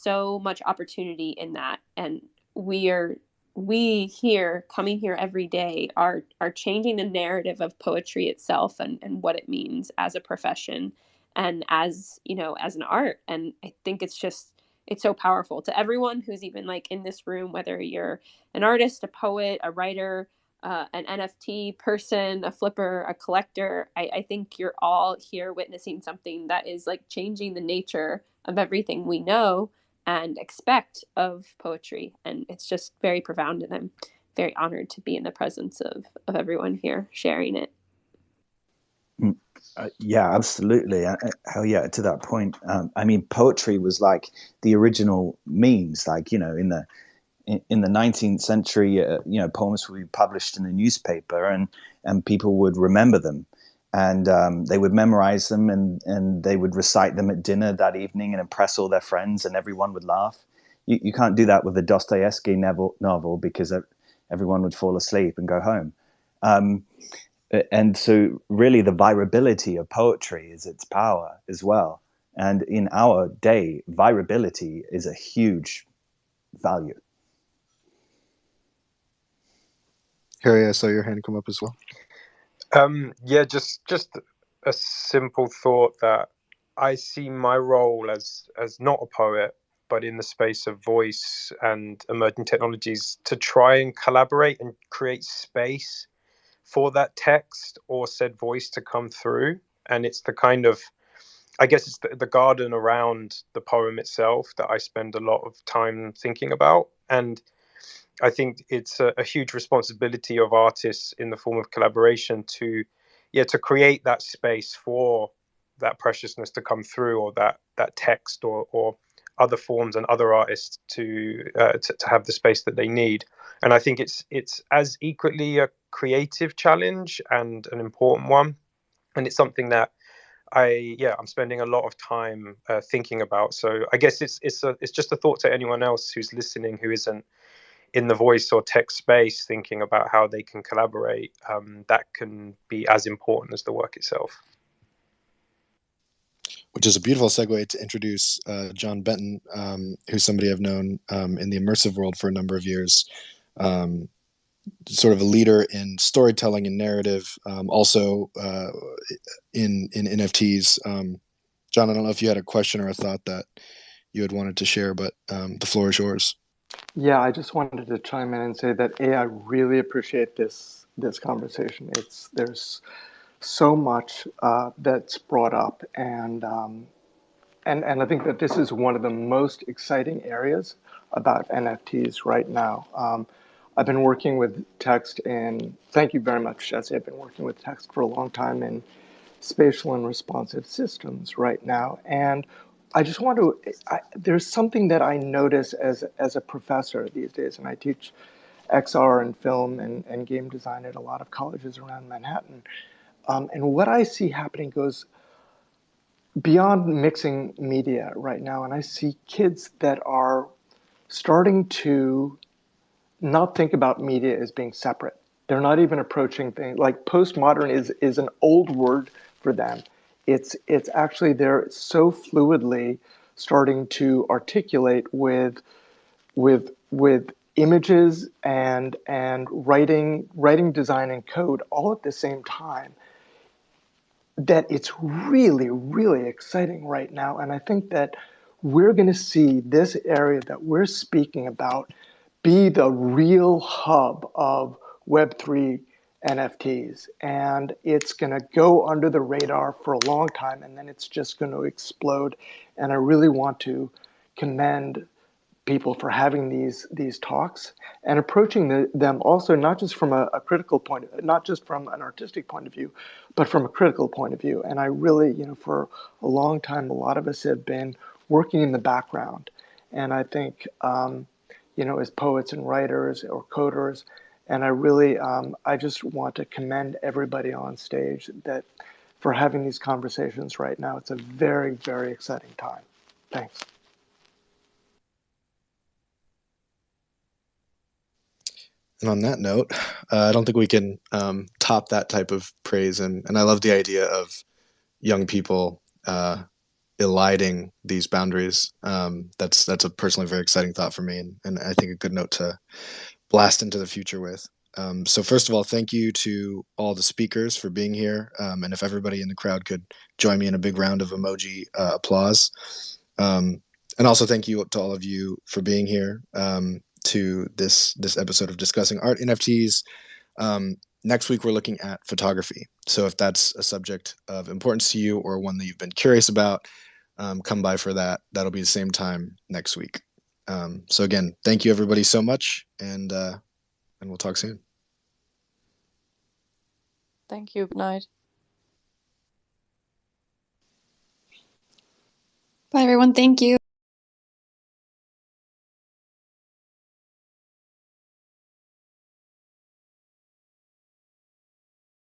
so much opportunity in that. And we here, coming here every day, are changing the narrative of poetry itself, and what it means as a profession and as, you know, as an art. And I think it's so powerful to everyone who's even like in this room, whether you're an artist, a poet, a writer, an NFT person, a flipper, a collector. I think you're all here witnessing something that is like changing the nature of everything we know and expect of poetry. And it's just very profound, and I'm very honored to be in the presence of everyone here sharing it. Yeah, absolutely. Hell yeah, to that point. I mean, poetry was like the original memes, like, you know, in the 19th century, you know, poems would be published in a newspaper, and people would remember them, and they would memorize them, and they would recite them at dinner that evening and impress all their friends, and everyone would laugh. You can't do that with a Dostoevsky novel, because everyone would fall asleep and go home. And so really the virability of poetry is its power as well. And in our day, virability is a huge value. Harry, I saw your hand come up as well. Yeah, just a simple thought that I see my role as not a poet, but in the space of voice and emerging technologies, to try and collaborate and create space for that text or said voice to come through. And it's the kind of, I guess it's the garden around the poem itself that I spend a lot of time thinking about. And I think it's a huge responsibility of artists in the form of collaboration to create that space for that preciousness to come through, or that text or other forms and other artists to have the space that they need. And I think it's as equally a creative challenge and an important one. And it's something that I'm spending a lot of time thinking about. So I guess it's just a thought to anyone else who's listening who isn't in the voice or text space, thinking about how they can collaborate. That can be as important as the work itself. Which is a beautiful segue to introduce John Benton, who's somebody I've known in the immersive world for a number of years. Sort of a leader in storytelling and narrative, also in NFTs. John, I don't know if you had a question or a thought that you had wanted to share, but the floor is yours. Yeah, I just wanted to chime in and say that I really appreciate this conversation. There's so much that's brought up, and I think that this is one of the most exciting areas about NFTs right now. I've been working with text, and thank you very much, Jesse. I've been working with text for a long time in spatial and responsive systems right now, and I just want to. There's something that I notice as a professor these days, and I teach XR and film and game design at a lot of colleges around Manhattan. And what I see happening goes beyond mixing media right now, and I see kids that are starting to not think about media as being separate. They're not even approaching things like postmodern is an old word for them. It's actually they're so fluidly starting to articulate with images and writing design and code all at the same time, that it's really, really exciting right now. And I think that we're going to see this area that we're speaking about be the real hub of Web3 NFTs. And it's going to go under the radar for a long time, and then it's just going to explode. And I really want to commend people for having these talks and approaching them also not just from a critical point, not just from an artistic point of view, but from a critical point of view. And I really, for a long time, a lot of us have been working in the background. And I think, as poets and writers or coders, and I really, I just want to commend everybody on stage that for having these conversations right now. It's a very, very exciting time. Thanks. And on that note, I don't think we can top that type of praise. And I love the idea of young people eliding these boundaries. That's a personally very exciting thought for me, and I think a good note to blast into the future with. So first of all, thank you to all the speakers for being here. And if everybody in the crowd could join me in a big round of emoji applause. And also thank you to all of you for being here. To this episode of Discussing Art NFTs. Next week, we're looking at photography. So if that's a subject of importance to you or one that you've been curious about, come by for that. That'll be the same time next week. So again, thank you everybody so much, and we'll talk soon. Thank you. Good night. Bye, everyone. Thank you.